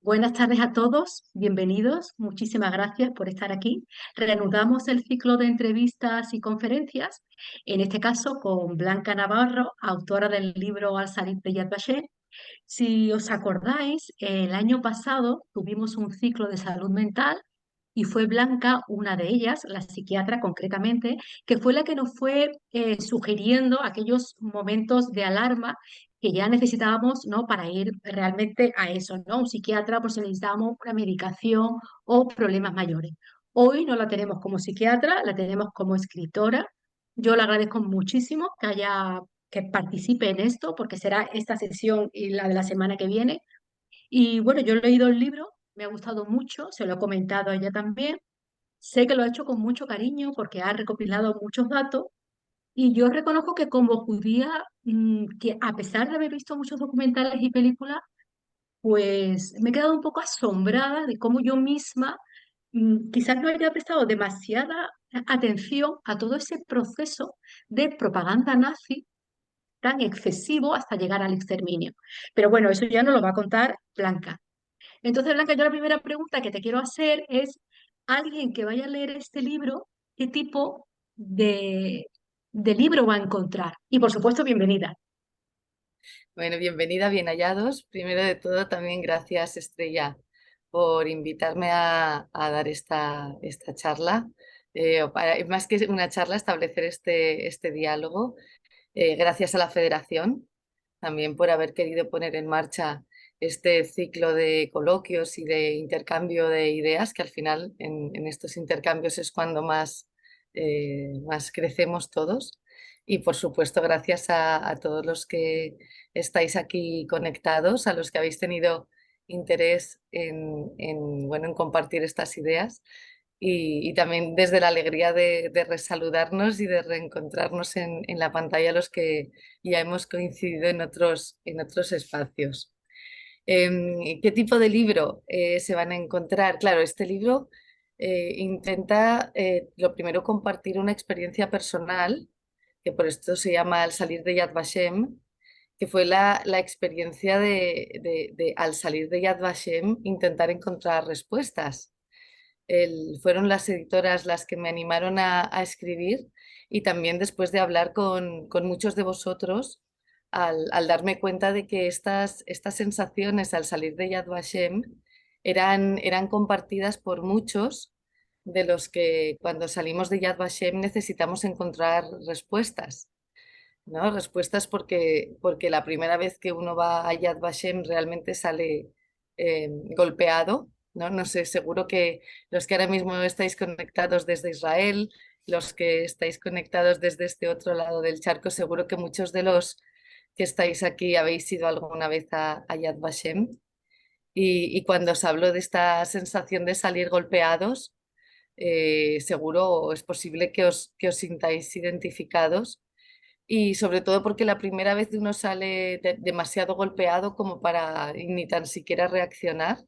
Buenas tardes a todos, bienvenidos, muchísimas gracias por estar aquí. Reanudamos el ciclo de entrevistas y conferencias, en este caso con Blanca Navarro, autora del libro Al salir de Yad Vashem. Si os acordáis, el año pasado tuvimos un ciclo de salud mental y fue Blanca una de ellas, la psiquiatra concretamente, que fue la que nos fue sugiriendo aquellos momentos de alarma que ya necesitábamos, ¿no? Para ir realmente a eso, ¿no? Un psiquiatra por si necesitábamos una medicación o problemas mayores. Hoy no la tenemos como psiquiatra, la tenemos como escritora. Yo le agradezco muchísimo que participe en esto, porque será esta sesión y la de la semana que viene. Y bueno, yo he leído el libro, me ha gustado mucho, se lo he comentado a ella también. Sé que lo ha hecho con mucho cariño porque ha recopilado muchos datos y yo reconozco que como judía, que a pesar de haber visto muchos documentales y películas, pues me he quedado un poco asombrada de cómo yo misma quizás no haya prestado demasiada atención a todo ese proceso de propaganda nazi tan excesivo hasta llegar al exterminio. Pero bueno, eso ya nos lo va a contar Blanca. Entonces, Blanca, yo la primera pregunta que te quiero hacer es, alguien que vaya a leer este libro, ¿qué tipo de libro va a encontrar? Y por supuesto, bienvenida. Bueno, bienvenida, bien hallados. Primero de todo, también gracias, Estrella, por invitarme a dar esta charla. Más que una charla, establecer este diálogo. Gracias a la Federación también por haber querido poner en marcha este ciclo de coloquios y de intercambio de ideas, que al final en estos intercambios es cuando más crecemos todos. Y por supuesto, gracias a todos los que estáis aquí conectados, a los que habéis tenido interés en compartir estas ideas y también desde la alegría de resaludarnos y de reencontrarnos en la pantalla los que ya hemos coincidido en otros espacios. ¿Qué tipo de libro se van a encontrar? Claro, este libro intenta lo primero compartir una experiencia personal, que por esto se llama Al salir de Yad Vashem, que fue la experiencia de al salir de Yad Vashem intentar encontrar respuestas. Fueron las editoras las que me animaron a escribir y también después de hablar con muchos de vosotros, al darme cuenta de que estas sensaciones al salir de Yad Vashem eran compartidas por muchos de los que cuando salimos de Yad Vashem necesitamos encontrar respuestas, ¿no? Respuestas porque la primera vez que uno va a Yad Vashem realmente sale golpeado, ¿no? No sé, seguro que los que ahora mismo estáis conectados desde Israel, los que estáis conectados desde este otro lado del charco, seguro que muchos de los que estáis aquí habéis ido alguna vez a Yad Vashem. Y cuando os hablo de esta sensación de salir golpeados, seguro es posible que os sintáis identificados y sobre todo porque la primera vez uno sale demasiado golpeado como para ni tan siquiera reaccionar,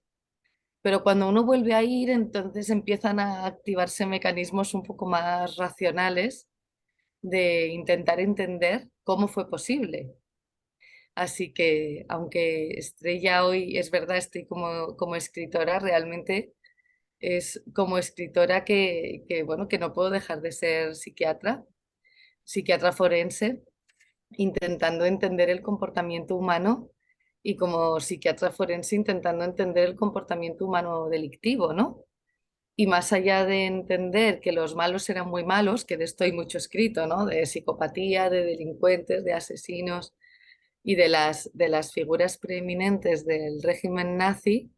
pero cuando uno vuelve a ir, entonces empiezan a activarse mecanismos un poco más racionales de intentar entender cómo fue posible. Así que, aunque Estrella hoy es verdad, estoy como escritora, realmente es como escritora bueno, que no puedo dejar de ser psiquiatra forense intentando entender el comportamiento humano y como psiquiatra forense intentando entender el comportamiento humano delictivo, ¿no? Y más allá de entender que los malos eran muy malos, que de esto hay mucho escrito, ¿no? De psicopatía, de delincuentes, de asesinos y de las figuras preeminentes del régimen nazi,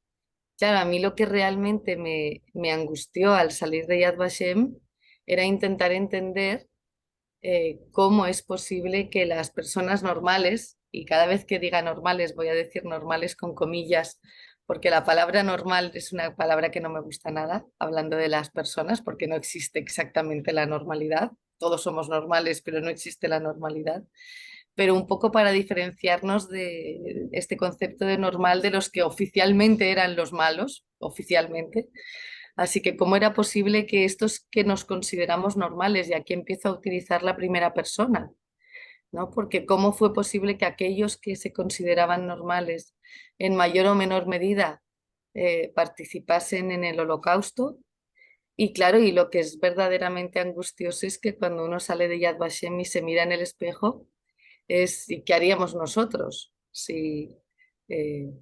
claro, a mí lo que realmente me angustió al salir de Yad Vashem era intentar entender cómo es posible que las personas normales, y cada vez que diga normales voy a decir normales con comillas, porque la palabra normal es una palabra que no me gusta nada, hablando de las personas, porque no existe exactamente la normalidad. Todos somos normales, pero no existe la normalidad. Pero un poco para diferenciarnos de este concepto de normal de los que oficialmente eran los malos, oficialmente. Así que, ¿cómo era posible que estos que nos consideramos normales, y aquí empiezo a utilizar la primera persona, ¿no? Porque ¿cómo fue posible que aquellos que se consideraban normales en mayor o menor medida participasen en el Holocausto. Y claro, y lo que es verdaderamente angustioso es que cuando uno sale de Yad Vashem y se mira en el espejo, es ¿y qué haríamos nosotros? Si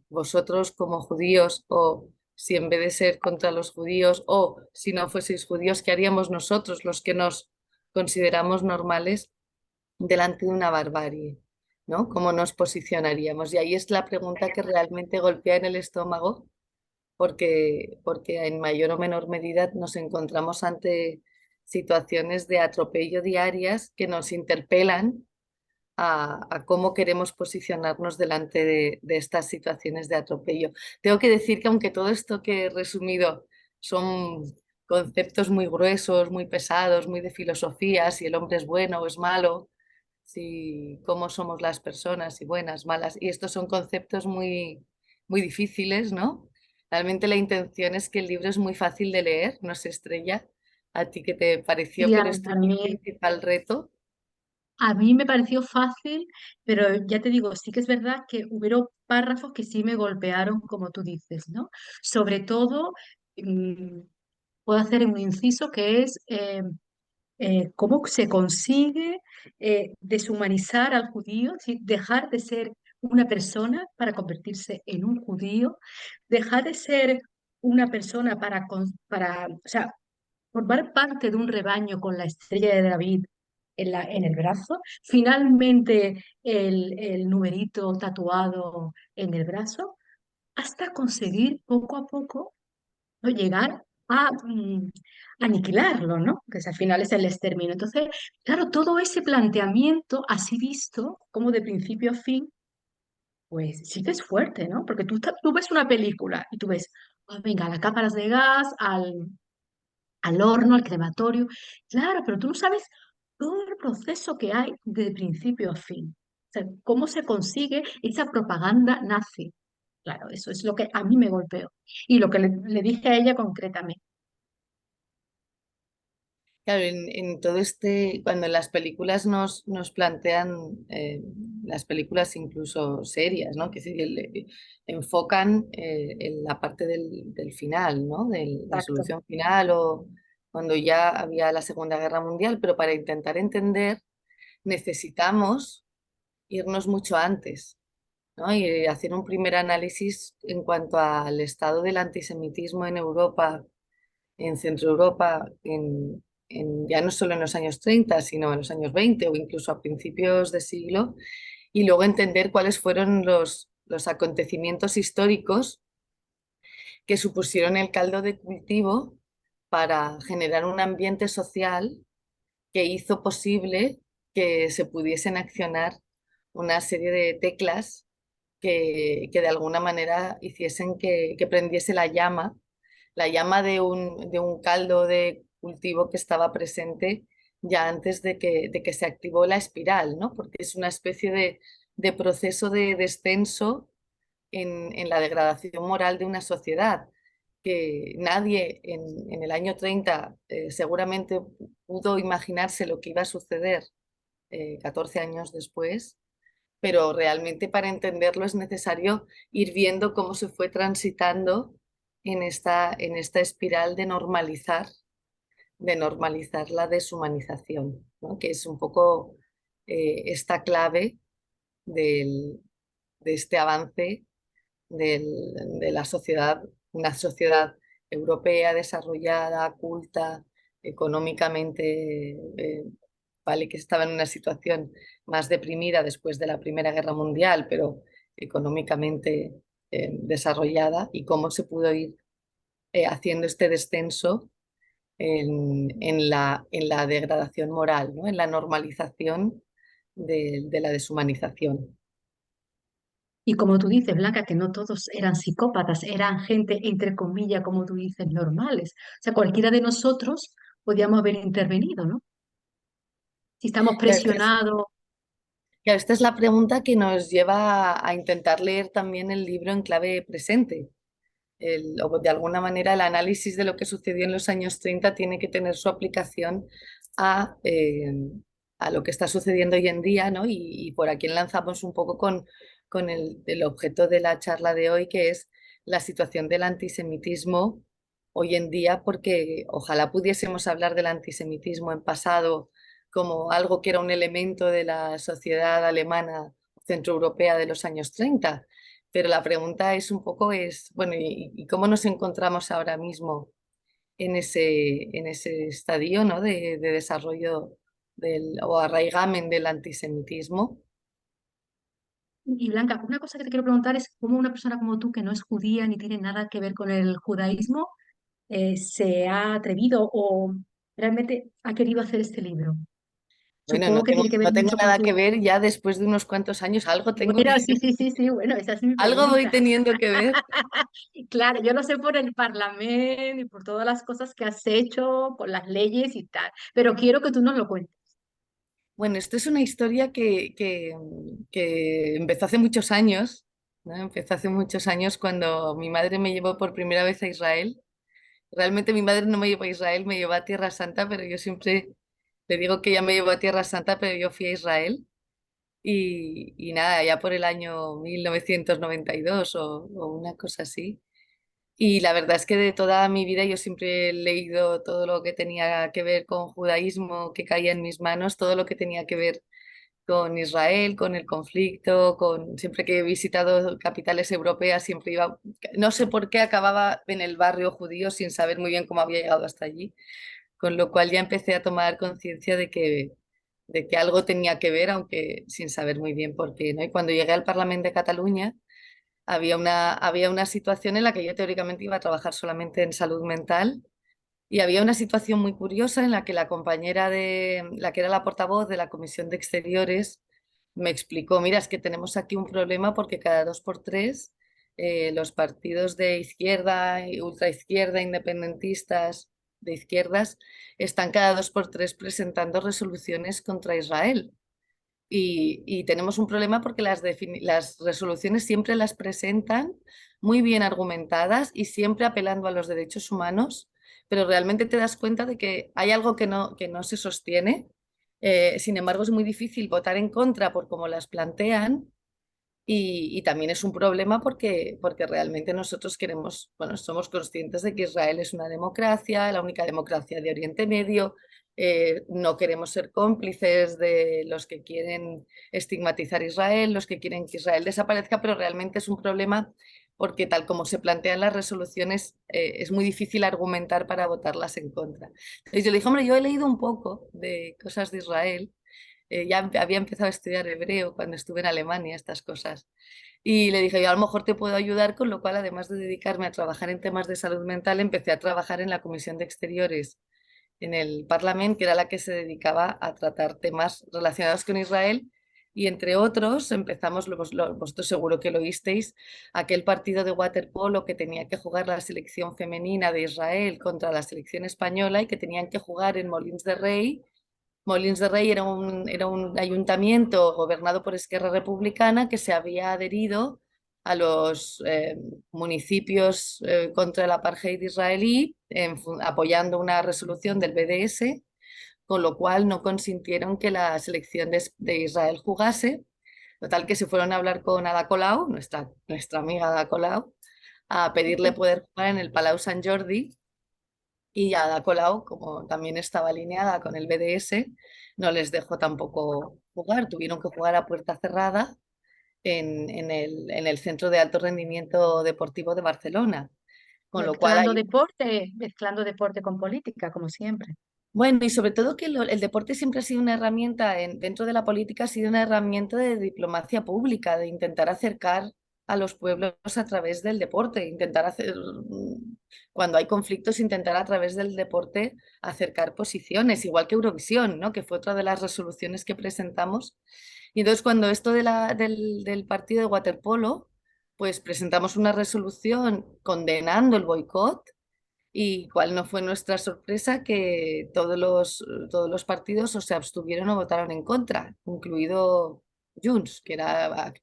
vosotros como judíos, o si en vez de ser contra los judíos, o si no fueseis judíos, ¿qué haríamos nosotros, los que nos consideramos normales, delante de una barbarie? ¿No? ¿Cómo nos posicionaríamos? Y ahí es la pregunta que realmente golpea en el estómago, porque en mayor o menor medida nos encontramos ante situaciones de atropello diarias que nos interpelan a cómo queremos posicionarnos delante de estas situaciones de atropello. Tengo que decir que aunque todo esto que he resumido son conceptos muy gruesos, muy pesados, muy de filosofía, si el hombre es bueno o es malo, si cómo somos las personas, si buenas, malas, y estos son conceptos muy, muy difíciles, ¿no? Realmente la intención es que el libro es muy fácil de leer, no se estrella. ¿A ti qué te pareció? Y Pero este es mi principal reto. a mí me pareció fácil, pero ya te digo, sí que es verdad que hubieron párrafos que sí me golpearon, como tú dices, ¿no? Sobre todo, mm, puedo hacer un inciso que es cómo se consigue deshumanizar al judío, es decir, dejar de ser una persona para convertirse en un judío, dejar de ser una persona o sea, formar parte de un rebaño con la estrella de David en el brazo, finalmente el numerito tatuado en el brazo, hasta conseguir poco a poco, ¿no? Llegar a aniquilarlo, ¿no? Que al final es el exterminio. Entonces, claro, todo ese planteamiento así visto, como de principio a fin, pues sí que es fuerte, ¿no? Porque tú ves una película y tú ves, "Ah, venga, las cámaras de gas, al horno, al crematorio". Claro, pero tú no sabes todo el proceso que hay de principio a fin. O sea, cómo se consigue esa propaganda nazi. Claro, eso es lo que a mí me golpeó. Y lo que le dije a ella concretamente. Claro, en todo este, cuando las películas nos plantean, las películas incluso serias, ¿no? Que sí, enfocan en la parte del final, ¿no? De la Exacto. solución final, o cuando ya había la Segunda Guerra Mundial, pero para intentar entender necesitamos irnos mucho antes, ¿no? Y hacer un primer análisis en cuanto al estado del antisemitismo en Europa, en Centro Europa, ya no solo en los años 30 sino en los años 20 o incluso a principios de siglo, y luego entender cuáles fueron los acontecimientos históricos que supusieron el caldo de cultivo para generar un ambiente social que hizo posible que se pudiesen accionar una serie de teclas que de alguna manera hiciesen que prendiese la llama de un caldo de cultivo que estaba presente ya antes de que se activó la espiral, ¿no? Porque es una especie de proceso de descenso en la degradación moral de una sociedad que nadie en el año 30 seguramente pudo imaginarse lo que iba a suceder 14 años después, pero realmente para entenderlo es necesario ir viendo cómo se fue transitando en esta espiral de normalizar la deshumanización, ¿no? Que es un poco esta clave del- de este avance de la sociedad, una sociedad europea desarrollada, culta, económicamente, vale que estaba en una situación más deprimida después de la Primera Guerra Mundial, pero económicamente desarrollada, y cómo se pudo ir haciendo este descenso en la degradación moral, ¿no? En la normalización de la deshumanización. Y como tú dices, Blanca, que no todos eran psicópatas, eran gente, entre comillas, como tú dices, normales. O sea, cualquiera de nosotros podíamos haber intervenido, ¿no? Si estamos Claro, presionados. claro, esta es la pregunta que nos lleva a intentar leer también el libro en clave presente. O de alguna manera el análisis de lo que sucedió en los años 30 tiene que tener su aplicación a, a lo que está sucediendo hoy en día, ¿no? Y por aquí enlazamos un poco con el objeto de la charla de hoy, que es la situación del antisemitismo hoy en día, porque ojalá pudiésemos hablar del antisemitismo en pasado como algo que era un elemento de la sociedad alemana centroeuropea de los años 30. Pero la pregunta es un poco, bueno, ¿y cómo nos encontramos ahora mismo en ese estadio, ¿no? de desarrollo o arraigamen del antisemitismo? Y Blanca, una cosa que te quiero preguntar es cómo una persona como tú, que no es judía ni tiene nada que ver con el judaísmo, se ha atrevido o realmente ha querido hacer este libro. Bueno, Supongo que tiene que ver no tengo mucho con nada que tu... ver ya después de unos cuantos años, Bueno, sí, sí, sí, sí, bueno, esa es mi algo voy pregunta. teniendo que ver. Claro, yo lo sé por el Parlamento y por todas las cosas que has hecho, por las leyes y tal, pero quiero que tú nos lo cuentes. Bueno, esto es una historia que empezó hace muchos años, ¿no? Empezó hace muchos años cuando mi madre me llevó por primera vez a Israel. Realmente mi madre no me llevó a Israel, me llevó a Tierra Santa, pero yo siempre le digo que ella me llevó a Tierra Santa, pero yo fui a Israel. Y nada, ya por el año 1992 o una cosa así. Y la verdad es que de toda mi vida yo siempre he leído todo lo que tenía que ver con judaísmo que caía en mis manos, todo lo que tenía que ver con Israel, con el conflicto, siempre que he visitado capitales europeas, siempre iba, no sé por qué acababa en el barrio judío sin saber muy bien cómo había llegado hasta allí, con lo cual ya empecé a tomar conciencia de que algo tenía que ver, aunque sin saber muy bien por qué, ¿no? Y cuando llegué al Parlamento de Cataluña, había una situación en la que yo teóricamente iba a trabajar solamente en salud mental y había una situación muy curiosa en la que la compañera de la que era la portavoz de la Comisión de Exteriores me explicó, mira, es que tenemos aquí un problema porque cada dos por tres los partidos de izquierda, ultraizquierda, independentistas de izquierdas, están cada dos por tres presentando resoluciones contra Israel. Y tenemos un problema porque las resoluciones siempre las presentan muy bien argumentadas y siempre apelando a los derechos humanos, pero realmente te das cuenta de que hay algo que no se sostiene. Sin embargo, es muy difícil votar en contra por cómo las plantean y también es un problema porque realmente nosotros queremos, bueno, somos conscientes de que Israel es una democracia, la única democracia de Oriente Medio. No queremos ser cómplices de los que quieren estigmatizar a Israel, los que quieren que Israel desaparezca, pero realmente es un problema porque tal como se plantean las resoluciones, es muy difícil argumentar para votarlas en contra. Entonces yo le dije, hombre, yo he leído un poco de cosas de Israel, ya había empezado a estudiar hebreo cuando estuve en Alemania, estas cosas. Y le dije, yo a lo mejor te puedo ayudar, con lo cual, además de dedicarme a trabajar en temas de salud mental, empecé a trabajar en la Comisión de Exteriores en el Parlamento, que era la que se dedicaba a tratar temas relacionados con Israel. Y entre otros, empezamos, vosotros seguro que lo oísteis, aquel partido de waterpolo que tenía que jugar la selección femenina de Israel contra la selección española y que tenían que jugar en Molins de Rey. Molins de Rey era un ayuntamiento gobernado por Esquerra Republicana que se había adherido a los municipios contra el apartheid israelí, apoyando una resolución del BDS, con lo cual no consintieron que la selección de Israel jugase. Total que se fueron a hablar con Ada Colau, nuestra amiga Ada Colau, a pedirle poder jugar en el Palau Sant Jordi y Ada Colau, como también estaba alineada con el BDS, no les dejó tampoco jugar, tuvieron que jugar a puerta cerrada en el Centro de Alto Rendimiento Deportivo de Barcelona. Con lo cual hay, Mezclando deporte con política, como siempre. bueno, y sobre todo que el deporte siempre ha sido una herramienta, dentro de la política ha sido una herramienta de diplomacia pública, de intentar acercar a los pueblos a través del deporte, intentar hacer, cuando hay conflictos, intentar a través del deporte acercar posiciones, igual que Eurovisión, ¿no? Que fue otra de las resoluciones que presentamos. Y entonces cuando esto del partido de waterpolo, pues presentamos una resolución condenando el boicot. Y cuál no fue nuestra sorpresa que todos los partidos o se abstuvieron o votaron en contra, incluido Junts, que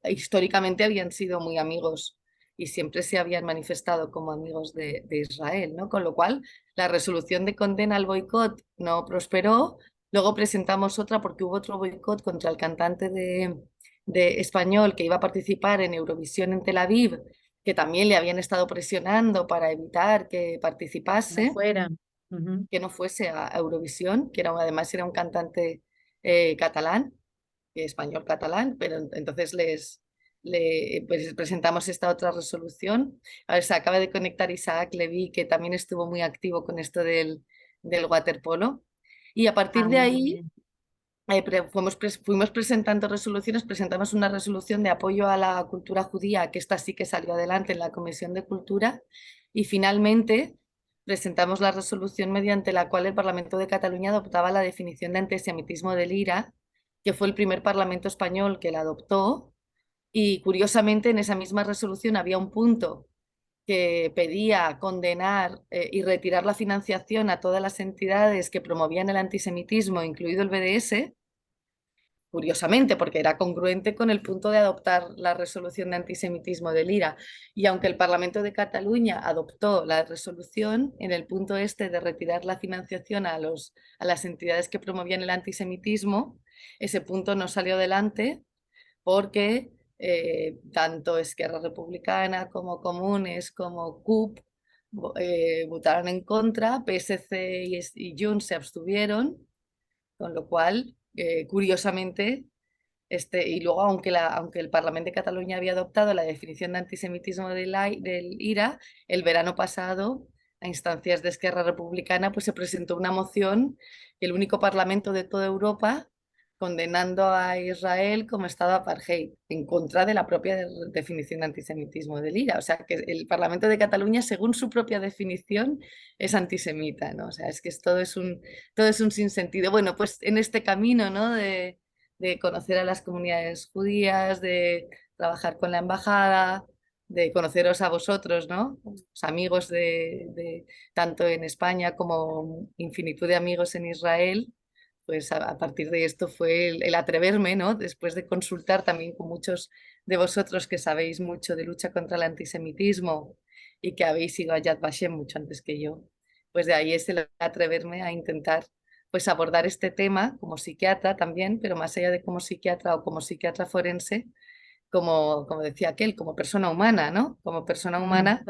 históricamente habían sido muy amigos y siempre se habían manifestado como amigos de Israel, ¿no? Con lo cual, la resolución de condena al boicot no prosperó. Luego presentamos otra porque hubo otro boicot contra el cantante de español que iba a participar en Eurovisión en Tel Aviv, que también le habían estado presionando para evitar que no participase, fuera. Ujú. que no fuese a Eurovisión, que era, además era un cantante catalán, español catalán, pero entonces pues presentamos esta otra resolución. A ver, se acaba de conectar Isaac Levy, que también estuvo muy activo con esto del waterpolo. Y a partir Ah, de muy ahí bien. fuimos presentando resoluciones, presentamos una resolución de apoyo a la cultura judía, que esta sí que salió adelante en la Comisión de Cultura, y finalmente presentamos la resolución mediante la cual el Parlamento de Cataluña adoptaba la definición de antisemitismo del IRA, que fue el primer Parlamento español que la adoptó, y curiosamente en esa misma resolución había un punto que pedía condenar y retirar la financiación a todas las entidades que promovían el antisemitismo, incluido el BDS, curiosamente, porque era congruente con el punto de adoptar la resolución de antisemitismo del IRA. Y aunque el Parlamento de Cataluña adoptó la resolución, en el punto este de retirar la financiación a las entidades que promovían el antisemitismo, ese punto no salió adelante porque tanto Esquerra Republicana como Comunes como CUP votaron en contra, PSC y Junts se abstuvieron, con lo cual, curiosamente, y luego, aunque el Parlamento de Cataluña había adoptado la definición de antisemitismo del IRA, el verano pasado, a instancias de Esquerra Republicana, pues se presentó una moción, el único parlamento de toda Europa, condenando a Israel como Estado apartheid, en contra de la propia definición de antisemitismo del IRA. O sea, que el Parlamento de Cataluña, según su propia definición, es antisemita, ¿no? O sea, es que todo es un sinsentido. Bueno, pues en este camino, ¿no? De conocer a las comunidades judías, de trabajar con la embajada, de conoceros a vosotros, ¿no? Los amigos tanto en España como infinitud de amigos en Israel, pues a partir de esto fue el atreverme, ¿no? Después de consultar también con muchos de vosotros que sabéis mucho de lucha contra el antisemitismo y que habéis ido a Yad Vashem mucho antes que yo, pues de ahí es el atreverme a intentar pues abordar este tema como psiquiatra también, pero más allá de como psiquiatra o como psiquiatra forense, como decía aquel, como persona humana, ¿no? Como persona Mm, humana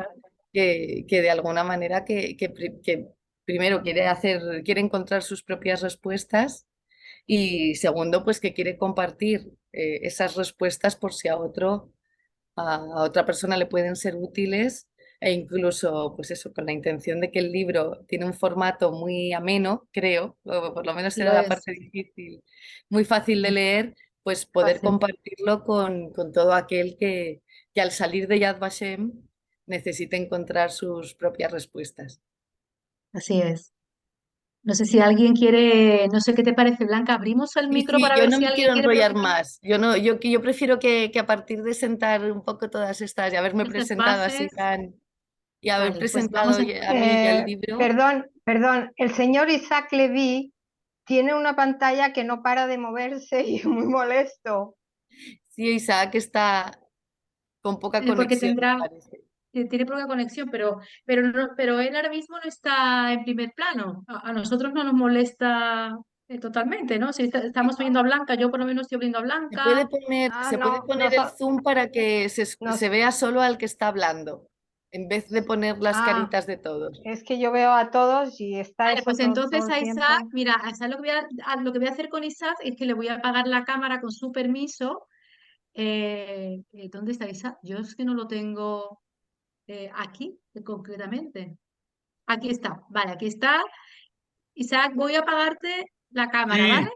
que de alguna manera que primero quiere encontrar sus propias respuestas y segundo, pues que quiere compartir esas respuestas por si a otra persona le pueden ser útiles e incluso, pues eso, con la intención de que el libro tiene un formato muy ameno, creo, o por lo menos era lo la es. parte difícil, muy fácil de Mm, leer, pues poder fácil. compartirlo con todo aquel que al salir de Yad Vashem necesite encontrar sus propias respuestas. Así es. No sé si alguien quiere, no sé qué te parece, Blanca. Abrimos el Sí, micro sí, para yo ver no si me alguien quiero quiere enrollar preguntar más. Yo no, yo prefiero que a partir de sentar un poco todas estas y haberme esas presentado así bases. tan y haber Vale, pues vamos presentado a... a mí y al libro. Perdón, el señor Isaac Levy tiene una pantalla que no para de moverse y es muy molesto. Sí, Isaac está con poca Porque conexión, me tendrá, parece. tiene poca conexión, pero él ahora mismo no está en primer plano. A nosotros no nos molesta totalmente, ¿no? Si estamos viendo a Blanca, yo por lo menos estoy viendo a Blanca. Ah, Se puede no, poner el zoom para que se nos, vea solo al que está hablando, en vez de poner las ah, caritas de todos. es que yo veo a todos y está Vale, eso pues todo entonces el a Isaac, tiempo. mira, a Isaac lo que voy a hacer con Isaac es que le voy a apagar la cámara con su permiso. ¿Dónde está Isaac? Yo es que no lo tengo aquí, concretamente. Aquí está, vale, aquí está. Isaac, voy a apagarte la cámara, ¿vale?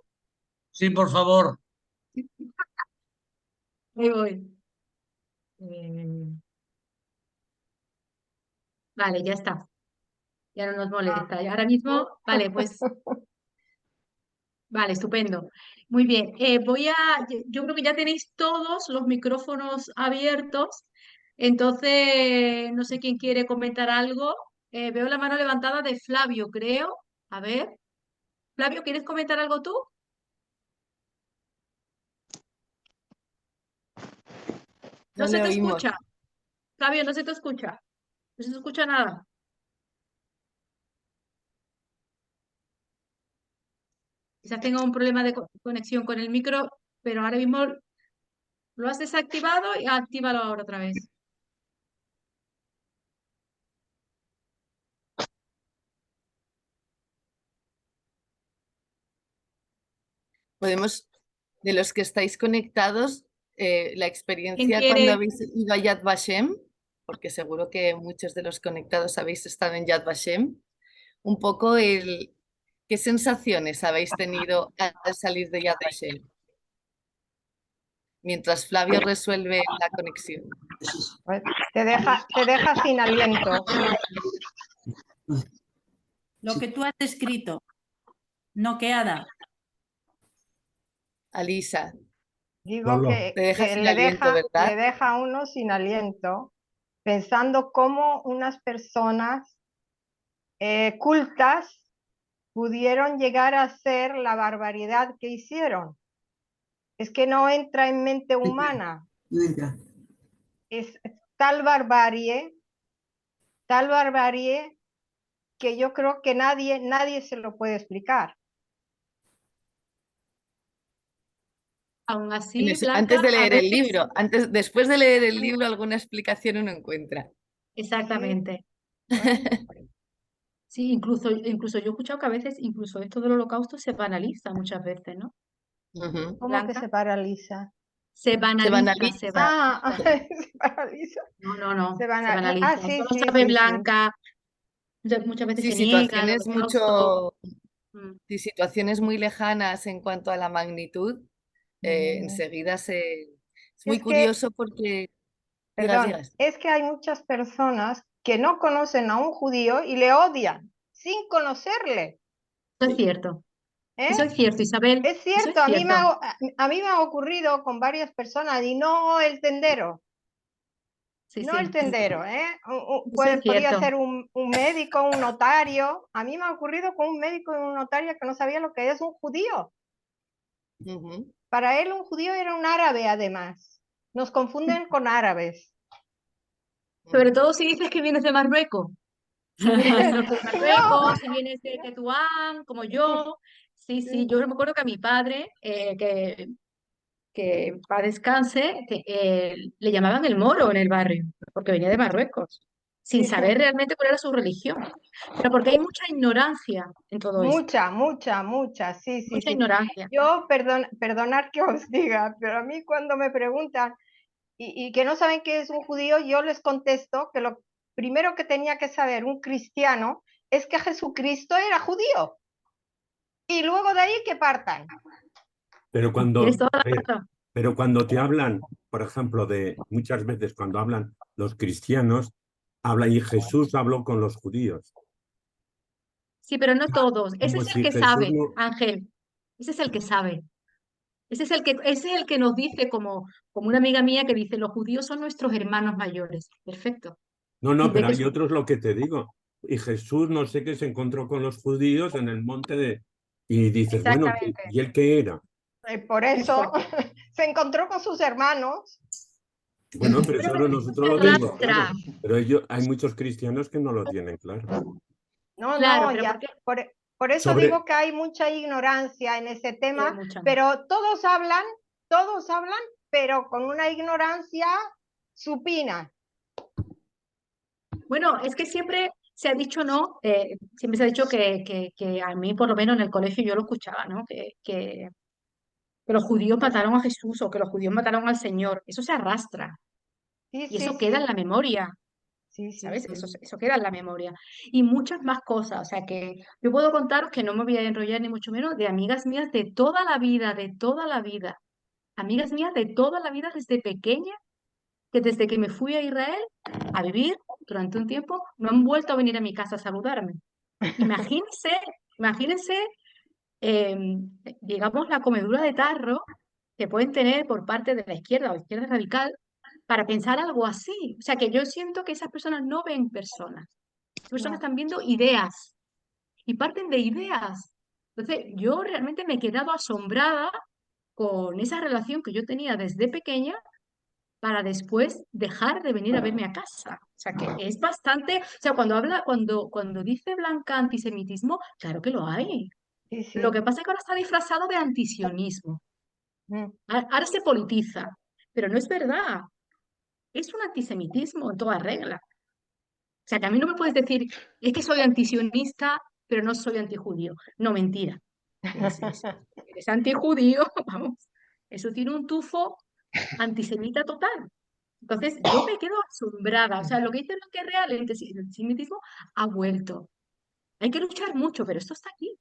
Sí, sí, por favor. Ahí voy. Eh, vale, ya está. Ya no nos Ah. molesta. Y ahora mismo, vale, pues, vale, estupendo. Muy bien. Yo creo que ya tenéis todos los micrófonos abiertos. Entonces, no sé quién quiere comentar algo. Veo la mano levantada de Flavio, creo. A ver, Flavio, ¿quieres comentar algo tú? No No se le te oímos. escucha. Flavio, no se te escucha. No se te escucha nada. Quizás tenga un problema de conexión con el micro, pero ahora mismo lo has desactivado y actívalo ahora otra vez. podemos, de los que estáis conectados, la ¿Quién experiencia cuando quiere? habéis ido a Yad Vashem, porque seguro que muchos de los conectados habéis estado en Yad Vashem, un poco ¿qué sensaciones habéis tenido al salir de Yad Vashem? Mientras Flavio resuelve la conexión. Pues te deja sin aliento. Lo que tú has escrito, noqueada. Alisa, Digo Lolo. te deja que sin aliento, le ¿verdad? deja a uno sin aliento, pensando cómo unas personas cultas pudieron llegar a hacer la barbaridad que hicieron. Es que no entra en mente humana. No entra. Es tal barbarie que yo creo que nadie se lo puede explicar. Aún así, Blanca, Antes de a leer el veces, libro, después de leer el libro, alguna explicación uno encuentra. exactamente. Bueno, Sí, incluso yo he escuchado que a veces incluso esto del holocausto se banaliza muchas veces, ¿no? Ujú. ¿cómo que Blanca, se paraliza? se Se banaliza, banaliza. se Ah, banaliza. se paraliza. No, Se se banaliza. banaliza. Ah, sí, Solo sí, sabe sí, sí. Blanca, muchas veces Sí, se niega el situaciones holocausto. Mm, sí, situaciones muy lejanas en cuanto a la magnitud, enseguida es muy Es que, curioso porque, digas, perdón, digas. es que hay muchas personas que no conocen a un judío y le odian sin conocerle, Eso es cierto. Eso ¿eh? es cierto, Isabel. Es Eso es cierto, cierto. a mí me ha ocurrido con varias personas y no el tendero, Sí, no el sí. tendero, ¿eh? Eso es Podía cierto. ser un médico, un notario. A mí me ha ocurrido con un médico y un notario que no sabía lo que es un judío. Ujú. Para él un judío era un árabe, además. Nos confunden con árabes. Sobre todo si dices que vienes de Marruecos. Si vienes del norte de No, Marruecos, si vienes de Tetuán, como yo. Sí, sí, yo me acuerdo que a mi padre, que para descanse, le llamaban el moro en el barrio, porque venía de Marruecos, sin saber realmente cuál era su religión. Pero porque hay mucha ignorancia en todo esto, mucha, sí, sí, mucha sí. ignorancia. Yo, perdonad que os diga, pero a mí cuando me preguntan y que no saben qué es un judío, yo les contesto que lo primero que tenía que saber un cristiano es que Jesucristo era judío. Y luego de ahí que partan. Pero Tienes cuando, toda a la ver, razón. pero cuando te hablan, por ejemplo, de muchas veces cuando hablan los cristianos, habla y Jesús habló con los judíos. Sí, pero no todos. Ese Como es el si que Jesús sabe, no. Ángel. Ese es el que sabe. Ese es el que nos dice, como una amiga mía que dice, los judíos son nuestros hermanos mayores. Perfecto. No, Y no, ve pero que hay otros lo que te digo. Y Jesús no sé qué se encontró con los judíos en el monte de. Y dices, bueno, Exactamente. ¿y él qué era? Por eso exacto. se encontró con sus hermanos. Bueno, pero Pero eso nosotros se lo tenemos claro. arrastra. Pero ellos, hay muchos cristianos que no lo tienen claro. No, Claro, no, pero ya. porque Por eso Sobre, digo que hay mucha ignorancia en ese sí, hay tema, mucha. pero todos hablan, pero con una ignorancia supina. Bueno, es que siempre se ha dicho, ¿no? Siempre se ha dicho que a mí, por lo menos en el colegio, yo lo escuchaba, ¿no? Que los judíos mataron a Jesús o que los judíos mataron al Señor. Eso se arrastra Sí, y sí, eso queda en sí, la memoria, sí, sí, ¿sabes? Eso, sí. eso queda en la memoria. Y muchas más cosas. O sea, que yo puedo contaros que no me voy a enrollar ni mucho menos de amigas mías de toda la vida, de toda la vida. Amigas mías de toda la vida desde pequeña, que desde que me fui a Israel a vivir durante un tiempo, no han vuelto a venir a mi casa a saludarme. Imagínense, imagínense, eh, digamos, la comedura de tarro que pueden tener por parte de la izquierda o izquierda radical para pensar algo así. O sea, que yo siento que esas personas no ven personas. Esas personas No, están viendo ideas y parten de ideas. Entonces, yo realmente me he quedado asombrada con esa relación que yo tenía desde pequeña para después dejar de venir a verme a casa. O sea, que es bastante, o sea, cuando dice Blanca antisemitismo, claro que lo hay. sí, Lo sí. que pasa es que ahora está disfrazado de antisionismo. Mm. Ahora se politiza, pero no es verdad. Es un antisemitismo en toda regla. O sea, que a mí no me puedes decir, es que soy antisionista, pero no soy antijudío. No, mentira. Es antijudío, vamos. Eso tiene un tufo antisemita total. Entonces, yo me quedo asombrada. O sea, lo que dice lo que es real, el antisemitismo ha vuelto. Hay que luchar mucho, pero esto está aquí.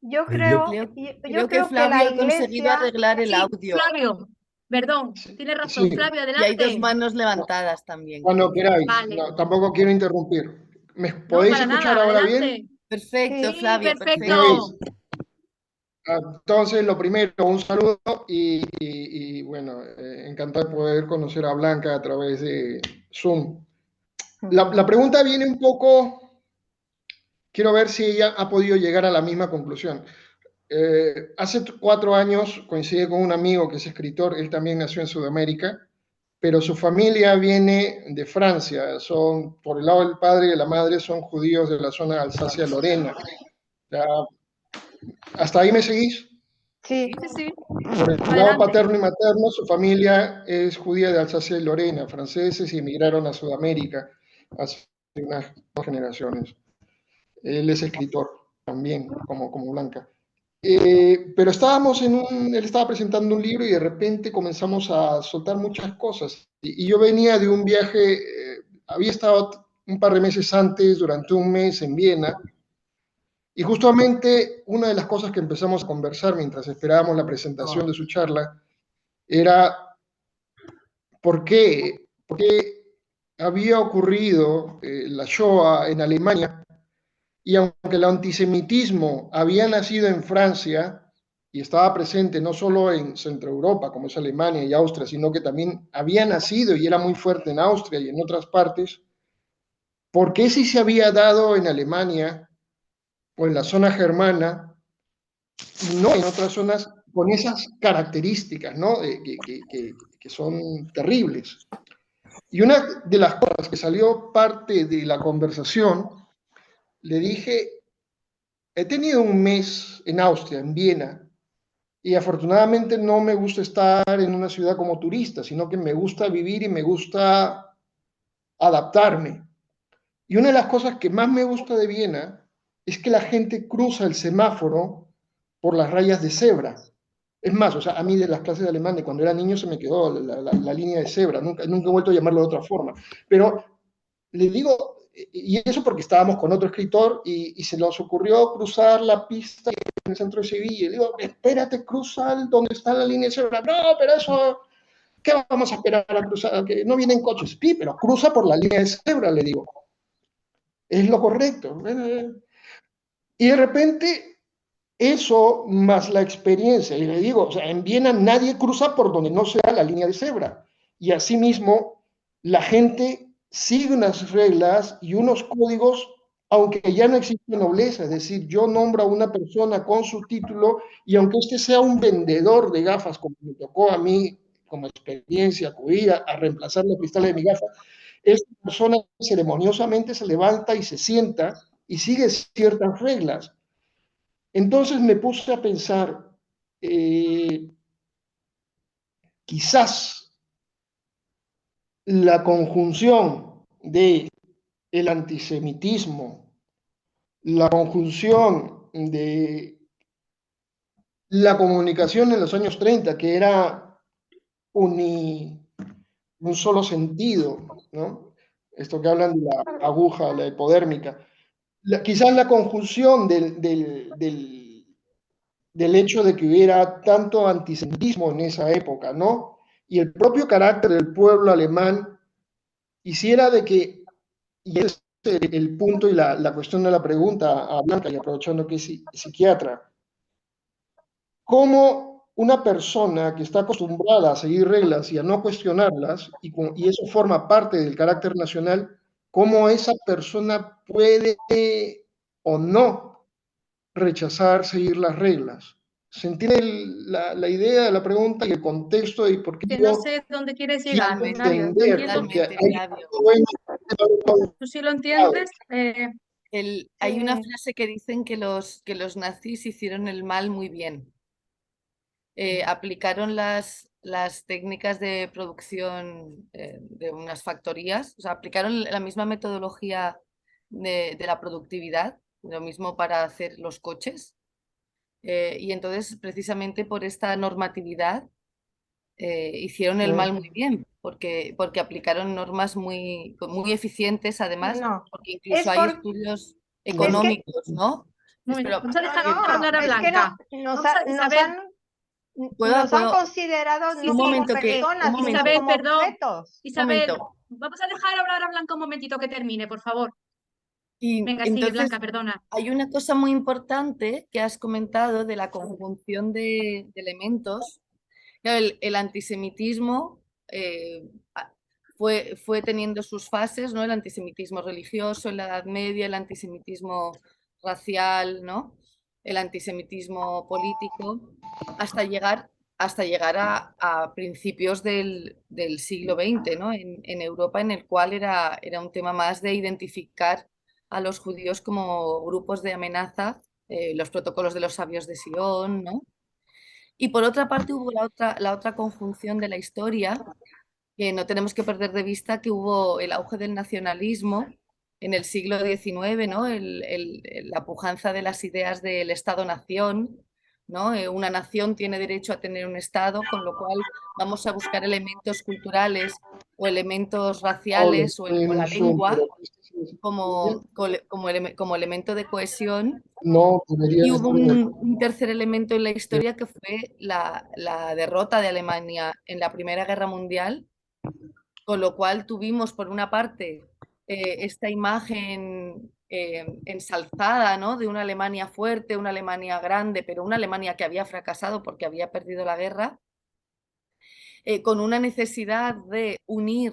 Yo Pero yo, Creo que que la Flavio ha conseguido iglesia, arreglar el Sí, audio Flavio, perdón, Sí, tienes razón. sí, Flavio, y hay dos adelante. manos levantadas también, cuando creo. queráis. Vale. No, tampoco quiero interrumpir. ¿Me No, podéis para escuchar nada, ahora adelante. bien? Perfecto, sí, Sí, Flavio, ¿Me perfecto. oís? perfecto. Entonces, lo primero, un saludo y, bueno, encantado de poder conocer a Blanca a través de Zoom. La pregunta viene un poco, quiero ver si ella ha podido llegar a la misma conclusión. Hace 4 años coincidí con un amigo que es escritor, él también nació en Sudamérica, pero su familia viene de Francia, son, por el lado del padre y de la madre, son judíos de la zona de Alsacia-Lorena. ¿Hasta ahí me seguís? sí, Sí, sí, Por el lado adelante. paterno y materno, su familia es judía de Alsacia y Lorena, franceses, y emigraron a Sudamérica hace unas 2 generaciones. Él es escritor también, como Blanca. Pero él estaba presentando un libro y de repente comenzamos a soltar muchas cosas. Y yo venía de un viaje, había estado un par de meses antes, durante un mes en Viena, y justamente una de las cosas que empezamos a conversar mientras esperábamos la presentación de su charla era por qué había ocurrido la Shoah en Alemania, y aunque el antisemitismo había nacido en Francia y estaba presente no solo en Centroeuropa, como es Alemania y Austria, sino que también había nacido y era muy fuerte en Austria y en otras partes, ¿por qué si se había dado en Alemania o en la zona germana y no en otras zonas con esas características, ¿no? Que son terribles? Y una de las cosas que salió parte de la conversación, le dije, he tenido un mes en Austria, en Viena, y afortunadamente no me gusta estar en una ciudad como turista, sino que me gusta vivir y me gusta adaptarme. Y una de las cosas que más me gusta de Viena es que la gente cruza el semáforo por las rayas de cebra. Es más, o sea, a mí de las clases de alemán de cuando era niño se me quedó la línea de cebra, nunca he vuelto a llamarlo de otra forma. Pero le digo, y eso porque estábamos con otro escritor y se nos ocurrió cruzar la pista en el centro de Sevilla. Y le digo, espérate, cruza donde está la línea de cebra. No, pero eso, ¿qué vamos a esperar a cruzar? Que no vienen coches. Sí, pero cruza por la línea de cebra, le digo. Es lo correcto. Y de repente, eso más la experiencia, y le digo, o sea, en Viena nadie cruza por donde no sea la línea de cebra. Y asimismo, la gente sigue unas reglas y unos códigos, aunque ya no existe nobleza. Es decir, yo nombro a una persona con su título y aunque este sea un vendedor de gafas, como me tocó a mí como experiencia, acudir a reemplazar los cristales de mi gafa, esta persona ceremoniosamente se levanta y se sienta y sigue ciertas reglas. Entonces me puse a pensar, quizás la conjunción de el antisemitismo, la conjunción de la comunicación en los años 30, que era un solo sentido, ¿no? Esto que hablan de la aguja, la hipodérmica. Quizás la conjunción del hecho de que hubiera tanto antisemitismo en esa época, ¿no? Y el propio carácter del pueblo alemán hiciera de que, y ese es el punto y la cuestión de la pregunta a Blanca, y aprovechando que es psiquiatra, cómo una persona que está acostumbrada a seguir reglas y a no cuestionarlas, y eso forma parte del carácter nacional, cómo esa persona puede o no rechazar seguir las reglas. ¿Se entiende la idea de la pregunta y el contexto y por qué Que no yo sé dónde quieres quiero llegar, Totalmente, Flavio. Yo entender? entiendo, Porque totalmente, hay Flavio. tú sí lo entiendes. Hay una sí. frase que dicen que los nazis hicieron el mal muy bien. Aplicaron las técnicas de producción de unas factorías, o sea, aplicaron la misma metodología de la productividad, lo mismo para hacer los coches, Y entonces, precisamente por esta normatividad, hicieron el mal muy bien, porque aplicaron normas muy eficientes, además, No, porque es incluso hay por, estudios es que, económicos, ¿no? Un momento, Pero vamos a dejar no, hablar a es que Blanca. nos, Vamos a, Isabel, nos han puedo, considerado un no como momento un personas, sino momento, Isabel, como perdón. objetos. Isabel, momento. vamos a dejar hablar a Blanca un momentito que termine, por favor. Y Venga, sigue, entonces Blanca, perdona. hay una cosa muy importante que has comentado de la conjunción de elementos. Claro, el antisemitismo fue teniendo sus fases, ¿no? El antisemitismo religioso en la Edad Media, el antisemitismo racial, ¿no? El antisemitismo político, hasta llegar a principios del siglo XX, ¿no? En Europa, en el cual era un tema más de identificar a los judíos como grupos de amenaza, los protocolos de los sabios de Sion, ¿no? Y por otra parte hubo la otra conjunción de la historia, que no tenemos que perder de vista que hubo el auge del nacionalismo en el siglo XIX, ¿no? La pujanza de las ideas del Estado-nación, ¿no? Una nación tiene derecho a tener un Estado, con lo cual vamos a buscar elementos culturales o elementos Hola, raciales estoy en o un la Zoom, lengua pero ¿este es el sitio? como elemento de cohesión. No, debería Y de hubo estar en el... un tercer elemento en la historia que fue la derrota de Alemania en la Primera Guerra Mundial, con lo cual tuvimos, por una parte, esta imagen ensalzada, ¿no? De una Alemania fuerte, una Alemania grande, pero una Alemania que había fracasado porque había perdido la guerra, con una necesidad de unir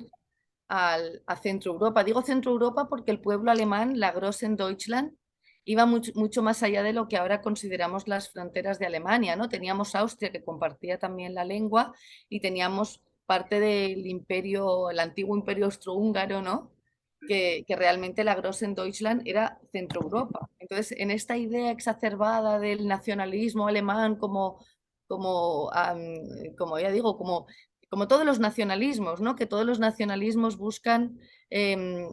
a Centro Europa. Digo Centro Europa porque el pueblo alemán, la Großen Deutschland, iba mucho más allá de lo que ahora consideramos las fronteras de Alemania, ¿no? Teníamos Austria, que compartía también la lengua, y teníamos parte del imperio, el antiguo imperio austrohúngaro, ¿no? Que realmente la Großen Deutschland era Centro Europa. Entonces, en esta idea exacerbada del nacionalismo alemán como ya digo, como todos los nacionalismos, ¿no? Que todos los nacionalismos buscan,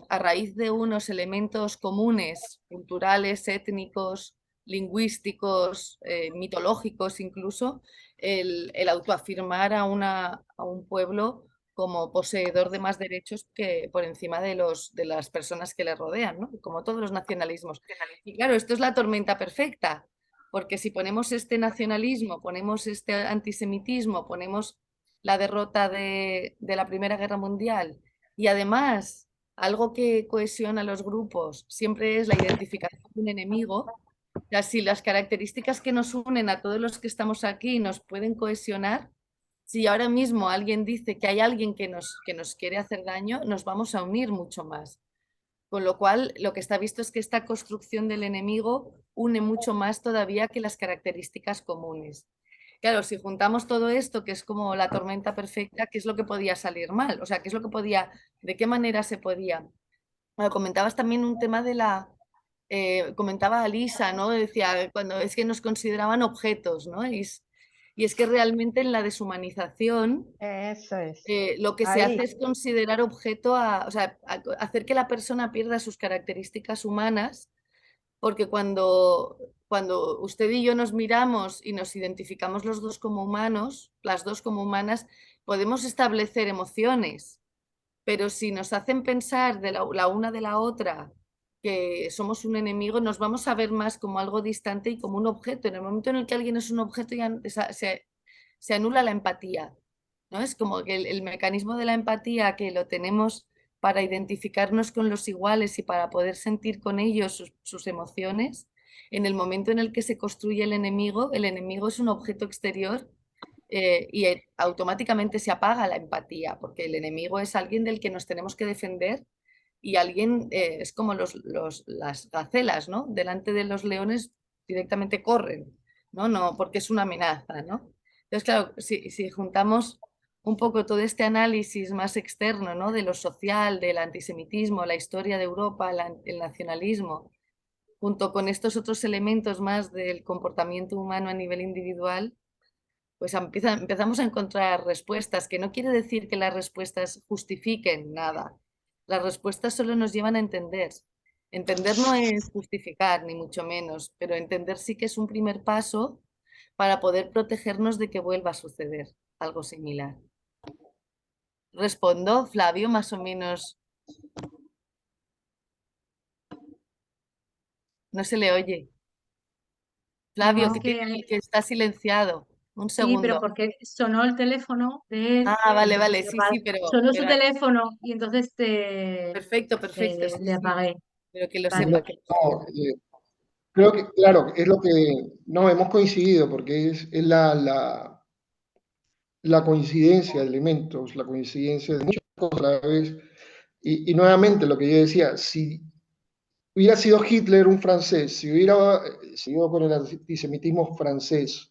a raíz de unos elementos comunes, culturales, étnicos, lingüísticos, mitológicos incluso, el autoafirmar a un pueblo como poseedor de más derechos que por encima de las personas que le rodean, ¿no? Como todos los nacionalismos. Y claro, esto es la tormenta perfecta, porque si ponemos este nacionalismo, ponemos este antisemitismo, ponemos la derrota de la Primera Guerra Mundial y además algo que cohesiona a los grupos siempre es la identificación de un enemigo. O sea, si las características que nos unen a todos los que estamos aquí nos pueden cohesionar, si ahora mismo alguien dice que hay alguien que nos quiere hacer daño, nos vamos a unir mucho más. Con lo cual, lo que está visto es que esta construcción del enemigo une mucho más todavía que las características comunes. Claro, si juntamos todo esto, que es como la tormenta perfecta, ¿qué es lo que podía salir mal? O sea, ¿qué es lo que podía, de qué manera se podía? Bueno, comentabas también un tema comentaba Alisa, ¿no? Decía, cuando es que nos consideraban objetos, ¿no? Y es que realmente en la deshumanización Eso es. lo que se Ahí. hace es considerar objeto o sea, hacer que la persona pierda sus características humanas, porque cuando usted y yo nos miramos y nos identificamos los dos como humanos, las dos como humanas, podemos establecer emociones, pero si nos hacen pensar de la una de la otra que somos un enemigo, nos vamos a ver más como algo distante y como un objeto. En el momento en el que alguien es un objeto, ya se anula la empatía, ¿no? Es como que el mecanismo de la empatía que lo tenemos para identificarnos con los iguales y para poder sentir con ellos sus emociones, en el momento en el que se construye el enemigo es un objeto exterior, y automáticamente se apaga la empatía, porque el enemigo es alguien del que nos tenemos que defender y alguien, es como las gacelas, ¿no? Delante de los leones directamente corren, ¿no? No, porque es una amenaza, ¿no? Entonces, claro, si juntamos un poco todo este análisis más externo, ¿no? De lo social, del antisemitismo, la historia de Europa, el nacionalismo, junto con estos otros elementos más del comportamiento humano a nivel individual, pues empezamos a encontrar respuestas, que no quiere decir que las respuestas justifiquen nada. Las respuestas solo nos llevan a entender. Entender no es justificar, ni mucho menos, pero entender sí que es un primer paso para poder protegernos de que vuelva a suceder algo similar. ¿Respondo, Flavio, más o menos? No se le oye. Flavio, No, que está silenciado. Un sí, pero segundo. porque sonó el teléfono de él, Ah, vale, entonces vale, sí, sí, sonó su teléfono y entonces perfecto, perfecto, sí, le sí, apagué. pero que lo Vale. sepa, que lo sepa. No, creo que, claro, es lo que no hemos coincidido, porque es la coincidencia de elementos, la coincidencia de muchas cosas a la vez. Y nuevamente lo que yo decía, si hubiera sido Hitler un francés, si hubiera seguido con el antisemitismo francés,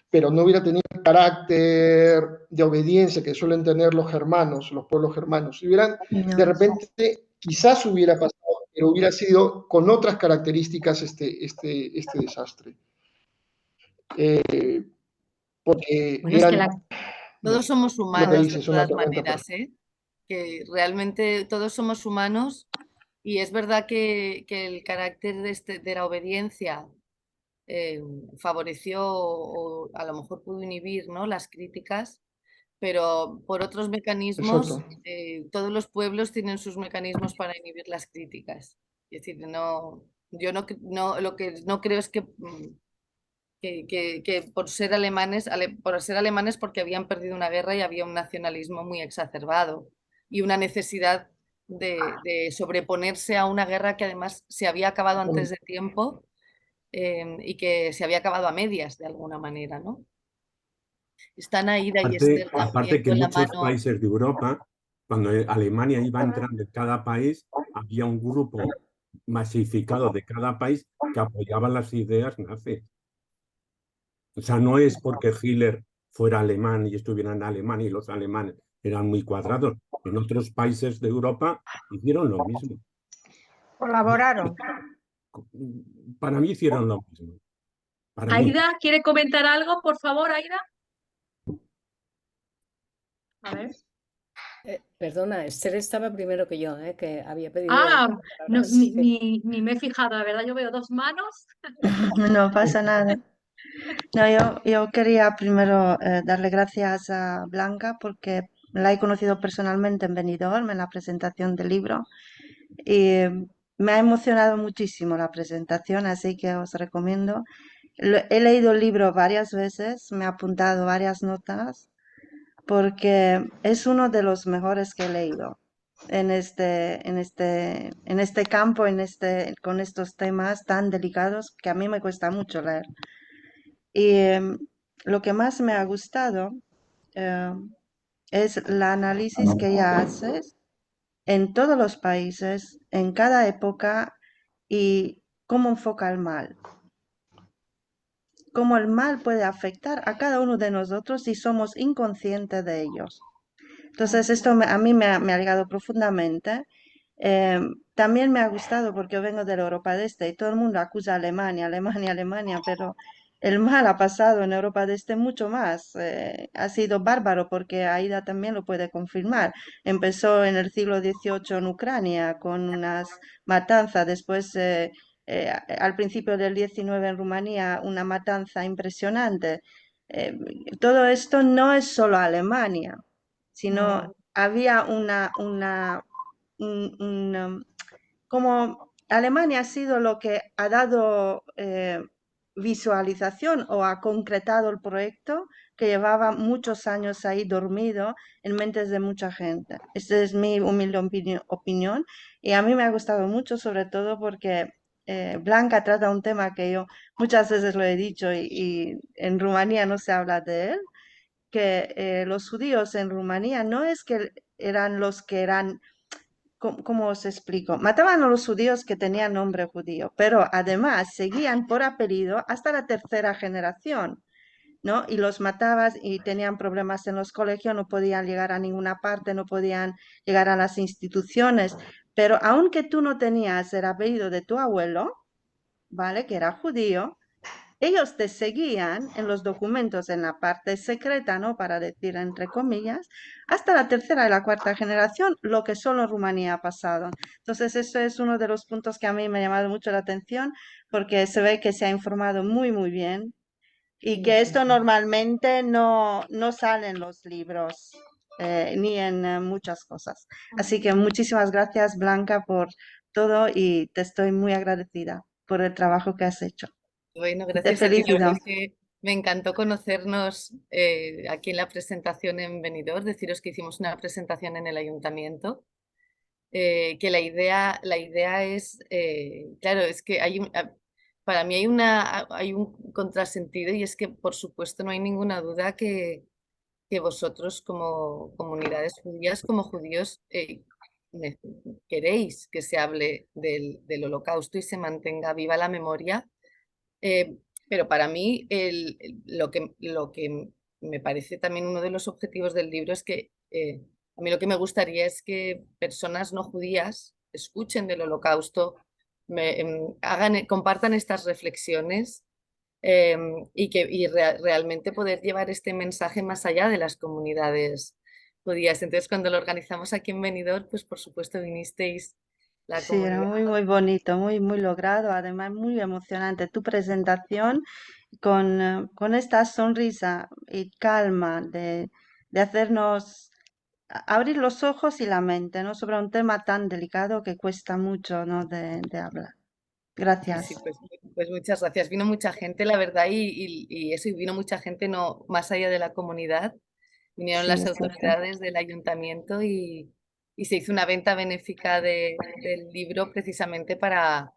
pero no hubiera tenido el carácter de obediencia que suelen tener los germanos, los pueblos germanos, si hubieran, de No. repente, quizás hubiera pasado, pero hubiera sido con otras características este desastre. Porque Bueno, es que eran, Todos somos lo que humanos de dices, una todas tormenta maneras, perfecta. ¿eh? Que realmente todos somos humanos y es verdad que el carácter de la obediencia eh, favoreció o a lo mejor pudo inhibir, ¿no?, las críticas, pero por otros mecanismos, Exacto. todos los pueblos tienen sus mecanismos para inhibir las críticas. Es decir, no, yo no, lo que no creo es que por ser alemanes, por ser alemanes porque habían perdido una guerra y había un nacionalismo muy exacerbado y una necesidad de sobreponerse a una guerra que además se había acabado antes de tiempo, y que se había acabado a medias de alguna manera, ¿no? Están Aida y Esther también Aparte que con la muchos mano. países de Europa, cuando Alemania iba entrando en cada país, había un grupo masificado de cada país que apoyaba las ideas nazis. O sea, no es porque Hitler fuera alemán y estuviera en Alemania y los alemanes eran muy cuadrados. En otros países de Europa hicieron lo mismo. Colaboraron. Para mí hicieron lo mismo. Para mí. Aida, ¿quiere comentar algo, por favor, Aida? A ver. Perdona, Esther estaba primero que yo, que había pedido Ah, palabra, sí. ni me he fijado, la verdad, yo veo dos manos. No pasa nada. No, yo quería primero darle gracias a Blanca porque la he conocido personalmente en Benidorm en la presentación del libro y me ha emocionado muchísimo la presentación, así que os recomiendo. He leído el libro varias veces, me he apuntado varias notas porque es uno de los mejores que he leído en este campo, con estos temas tan delicados que a mí me cuesta mucho leer. Y lo que más me ha gustado es el análisis que ella hace en todos los países, en cada época y cómo enfoca el mal. Cómo el mal puede afectar a cada uno de nosotros si somos inconscientes de ellos. Entonces, esto a mí me ha llegado profundamente. Eh, También me ha gustado porque yo vengo de la Europa de Este y todo el mundo acusa a Alemania, Alemania, Alemania, pero el mal ha pasado en Europa de Este mucho más. Ha sido bárbaro porque Aida también lo puede confirmar. Empezó en el siglo XVIII en Ucrania con unas matanzas, después al principio del XIX en Rumanía una matanza impresionante. Eh, Todo esto no es solo Alemania, sino había como Alemania ha sido lo que ha dado visualización o ha concretado el proyecto que llevaba muchos años ahí dormido en mentes de mucha gente. Esta es mi humilde opinión y a mí me ha gustado mucho, sobre todo porque Blanca trata un tema que yo muchas veces lo he dicho y en Rumanía no se habla de él, que los judíos en Rumanía no es que eran los que eran, ¿cómo os explico? Mataban a los judíos que tenían nombre judío, pero además seguían por apellido hasta la tercera generación, ¿no? Y los matabas y tenían problemas en los colegios, no podían llegar a ninguna parte, no podían llegar a las instituciones, pero aunque tú no tenías el apellido de tu abuelo, ¿vale? Que era judío, ellos te seguían en los documentos en la parte secreta, ¿no? Para decir entre comillas, hasta la tercera y la cuarta generación, lo que solo en Rumanía ha pasado. Entonces, eso es uno de los puntos que a mí me ha llamado mucho la atención, porque se ve que se ha informado muy, muy bien, y Sí, que sí, esto sí. normalmente no sale en los libros ni en muchas cosas. Así que muchísimas gracias, Blanca, por todo y te estoy muy agradecida por el trabajo que has hecho. Bueno, Te gracias a ti. La verdad felicito. es que me encantó conocernos aquí en la presentación en Benidorm. Deciros que hicimos una presentación en el ayuntamiento. Que la idea es, claro, es que para mí hay un contrasentido y es que, por supuesto, no hay ninguna duda que vosotros como comunidades judías, como judíos, ne- queréis que se hable del Holocausto y se mantenga viva la memoria. eh, pero para mí lo que me parece también uno de los objetivos del libro es que a mí lo que me gustaría es que personas no judías escuchen del Holocausto, compartan estas reflexiones realmente poder llevar este mensaje más allá de las comunidades judías. Entonces, cuando lo organizamos aquí en Benidorm, pues por supuesto vinisteis la Sí, era comunidad. muy, muy bonito, muy, muy logrado, además muy emocionante. Tu presentación con esta sonrisa y calma de hacernos abrir los ojos y la mente, ¿no? Sobre un tema tan delicado que cuesta mucho, ¿no? de hablar. Sí, sí, Gracias. pues muchas gracias. Vino mucha gente, la verdad, y eso, y vino mucha gente no más allá de la comunidad. Vinieron Sí, las exacto. autoridades del ayuntamiento y se hizo una venta benéfica del libro precisamente para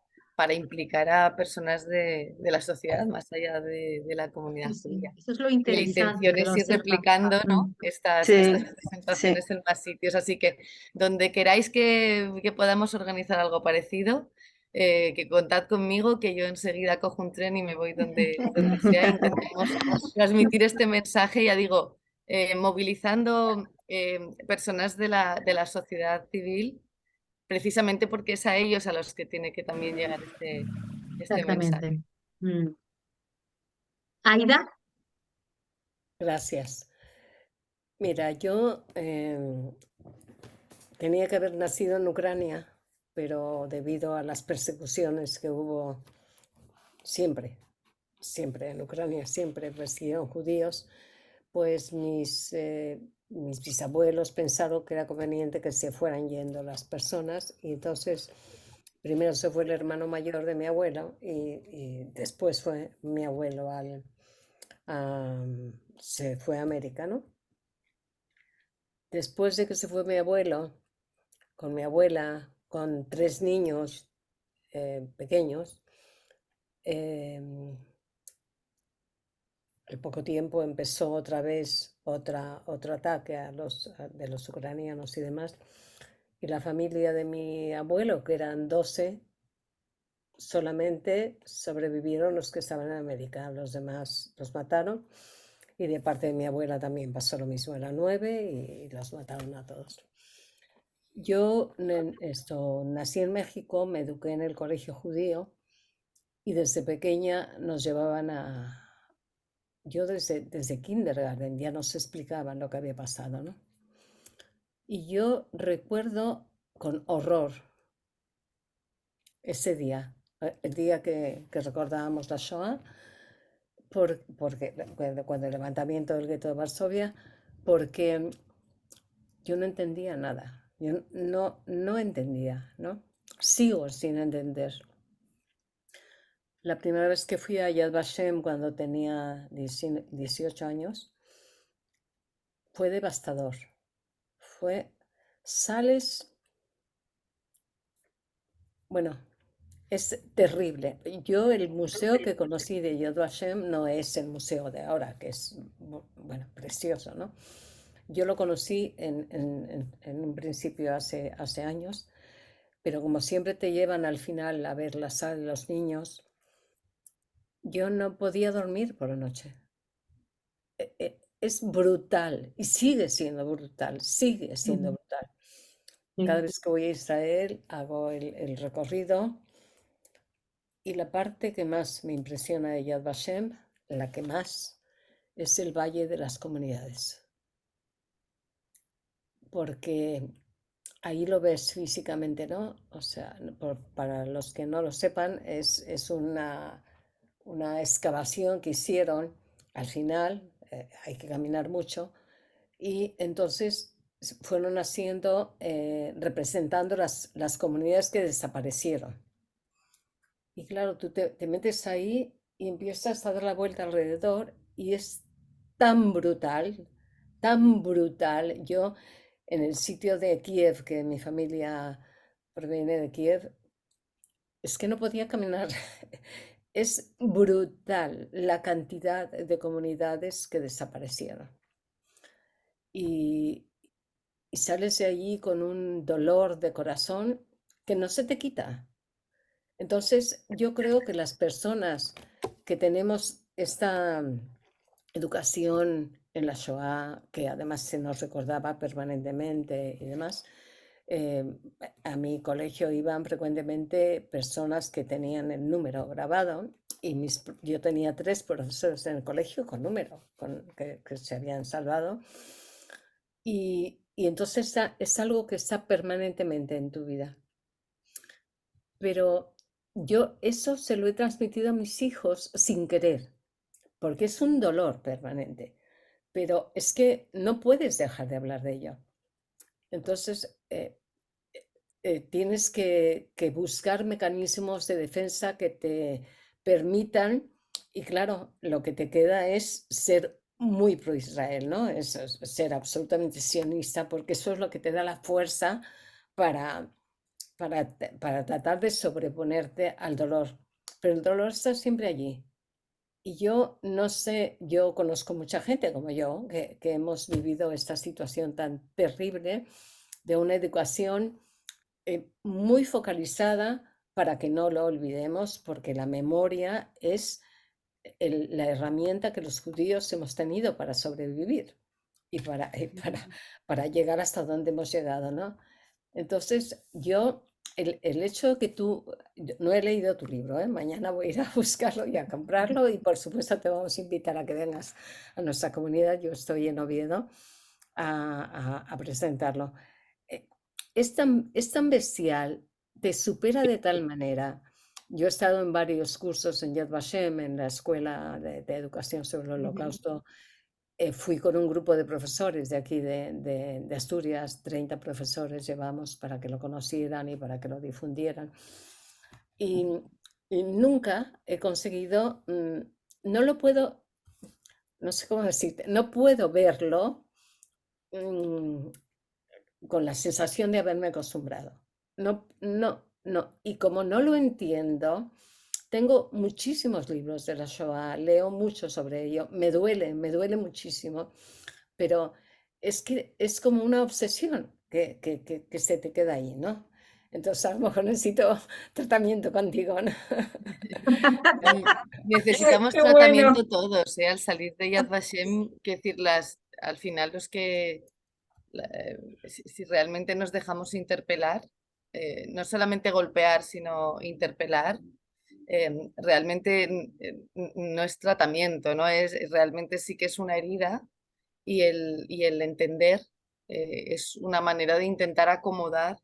implicar a personas de la sociedad más allá de la Sí, comunidad sí. judía. Eso es lo Y la interesante, intención que es lo ir sepa. replicando, ¿no? Mm. Estas Sí, sí. presentaciones en más sitios. Así que donde queráis que podamos organizar algo parecido, que contad conmigo, que yo enseguida cojo un tren y me voy donde sea. Intentemos transmitir este mensaje, ya digo, movilizando personas de la sociedad civil, precisamente porque es a ellos a los que tiene que también llegar este mensaje. Exactamente. Mm. Aida, Gracias. Mira, yo tenía que haber nacido en Ucrania, pero debido a las persecuciones que hubo siempre, siempre en Ucrania, siempre persiguieron judíos, pues mis bisabuelos pensaron que era conveniente que se fueran yendo las personas y entonces primero se fue el hermano mayor de mi abuelo y después fue mi abuelo se fue a América, ¿no? Después de que se fue mi abuelo, con mi abuela, con 3 niños pequeños, al poco tiempo empezó otra vez otro ataque de los ucranianos y demás. Y la familia de mi abuelo, que eran 12, solamente sobrevivieron los que estaban en América, los demás los mataron. Y de parte de mi abuela también pasó lo mismo, eran 9 y los mataron a todos. Yo nací en México, me eduqué en el colegio judío y desde pequeña nos llevaban yo desde kindergarten ya nos explicaban lo que había pasado, ¿no? Y yo recuerdo con horror ese día, el día que recordábamos la Shoah, porque cuando el levantamiento del gueto de Varsovia, porque yo no entendía nada, yo no entendía, ¿no? Sigo sin entender. La primera vez que fui a Yad Vashem cuando tenía 18 años fue devastador. Sales, bueno, es terrible. Yo el museo que conocí de Yad Vashem no es el museo de ahora, que es, bueno, precioso, ¿no? Yo lo conocí en un principio hace años, pero como siempre te llevan al final a ver la sala de los niños, yo no podía dormir por la noche. Es brutal y sigue siendo brutal, sigue siendo ujú, brutal. Cada sí, vez que voy a Israel hago el recorrido y la parte que más me impresiona de Yad Vashem, la que más, es el Valle de las Comunidades. Porque ahí lo ves físicamente, ¿no? O sea, para los que no lo sepan, es una excavación que hicieron al final hay que caminar mucho, y entonces fueron haciendo, representando las comunidades que desaparecieron. Y claro, tú te metes ahí y empiezas a dar la vuelta alrededor y es tan brutal, tan brutal. Yo en el sitio de Kiev, que mi familia proviene de Kiev, es que no podía caminar. Es brutal la cantidad de comunidades que desaparecieron. Y, y sales de allí con un dolor de corazón que no se te quita. Entonces, yo creo que las personas que tenemos esta educación en la Shoah, que además se nos recordaba permanentemente y demás, a mi colegio iban frecuentemente personas que tenían el número grabado, y yo tenía 3 profesores en el colegio con número, que se habían salvado, y entonces es algo que está permanentemente en tu vida. Pero yo eso se lo he transmitido a mis hijos sin querer, porque es un dolor permanente, pero es que no puedes dejar de hablar de ello. Entonces, tienes que buscar mecanismos de defensa que te permitan, y claro, lo que te queda es ser muy pro-Israel, ¿no? Es ser absolutamente sionista, porque eso es lo que te da la fuerza para tratar de sobreponerte al dolor. Pero el dolor está siempre allí. Y yo no sé, yo conozco mucha gente como yo que hemos vivido esta situación tan terrible de una educación muy focalizada para que no lo olvidemos, porque la memoria es la herramienta que los judíos hemos tenido para sobrevivir y para llegar hasta donde hemos llegado, ¿no? Entonces, el hecho de que no he leído tu libro, ¿eh? Mañana voy a ir a buscarlo y a comprarlo, y por supuesto te vamos a invitar a que vengas a nuestra comunidad. Yo estoy en Oviedo a presentarlo. Es tan bestial, te supera de tal manera. Yo he estado en varios cursos en Yad Vashem, en la Escuela de Educación sobre el Holocausto. Fui con un grupo de profesores de aquí de Asturias, 30 profesores llevamos para que lo conocieran y para que lo difundieran. Y nunca he conseguido, no lo puedo, no sé cómo decirte, no puedo verlo con la sensación de haberme acostumbrado. No. Y como no lo entiendo, tengo muchísimos libros de la Shoah, leo mucho sobre ello, me duele muchísimo, pero es que es como una obsesión que se te queda ahí, ¿no? Entonces a lo mejor necesito tratamiento contigo, ¿no? Necesitamos Qué bueno. tratamiento todos, al salir de Yad Vashem, que decir, al final los que, si realmente nos dejamos interpelar, no solamente golpear, sino interpelar, realmente no es tratamiento, ¿no? Realmente sí que es una herida, y el entender es una manera de intentar acomodar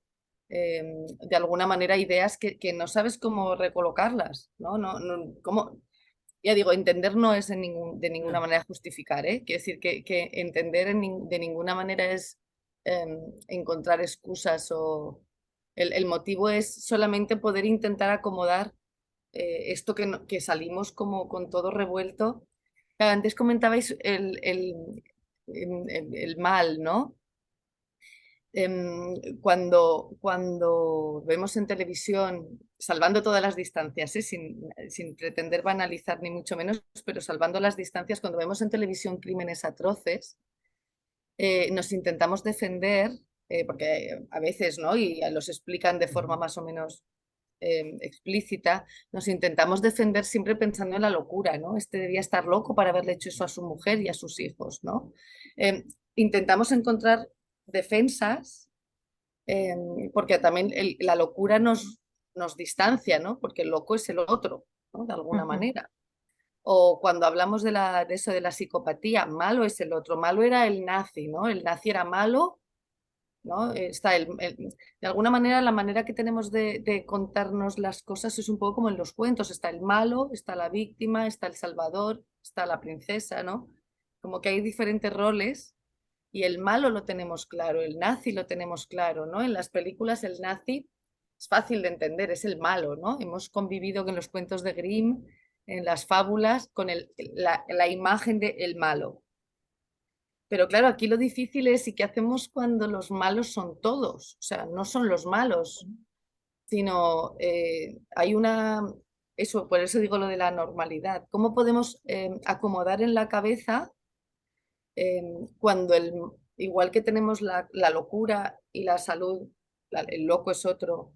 de alguna manera ideas que no sabes cómo recolocarlas, ¿no? Ya digo, entender no es de ninguna manera justificar, ¿eh? Quiero decir que entender de ninguna manera es encontrar excusas, o el motivo es solamente poder intentar acomodar esto que salimos como con todo revuelto. Antes comentabais el mal, ¿no? Cuando vemos en televisión, salvando todas las distancias, sin pretender banalizar ni mucho menos, pero salvando las distancias, cuando vemos en televisión crímenes atroces, nos intentamos defender, porque a veces, ¿no? Y los explican de forma más o menos explícita, nos intentamos defender siempre pensando en la locura, ¿no? Este debía estar loco para haberle hecho eso a su mujer y a sus hijos, ¿no? Intentamos encontrar defensas, porque también la locura nos distancia, ¿no? Porque el loco es el otro, ¿no? De alguna manera. O cuando hablamos de eso de la psicopatía, malo es el otro, malo era el nazi, ¿no? El nazi era malo, ¿no? Está de alguna manera, la manera que tenemos de contarnos las cosas es un poco como en los cuentos. Está el malo, está la víctima, está el salvador, está la princesa, ¿no? Como que hay diferentes roles y el malo lo tenemos claro, el nazi lo tenemos claro, ¿no? En las películas el nazi es fácil de entender, es el malo, ¿no? Hemos convivido con los cuentos de Grimm, en las fábulas, con la imagen del malo. Pero claro, aquí lo difícil es, ¿y qué hacemos cuando los malos son todos? O sea, no son los malos, sino hay eso, por eso digo lo de la normalidad. ¿Cómo podemos acomodar en la cabeza cuando igual que tenemos la locura y la salud, el loco es otro,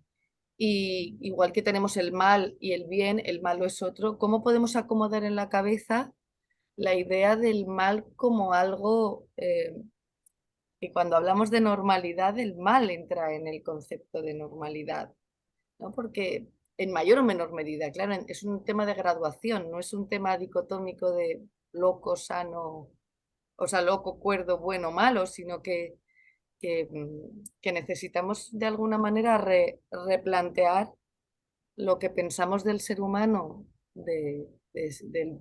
y igual que tenemos el mal y el bien, el malo es otro, ¿cómo podemos acomodar en la cabeza la idea del mal como algo que cuando hablamos de normalidad, el mal entra en el concepto de normalidad, ¿no? Porque en mayor o menor medida, claro, es un tema de graduación, no es un tema dicotómico de loco, sano, o sea, loco, cuerdo, bueno, malo, sino que necesitamos de alguna manera replantear lo que pensamos del ser humano, del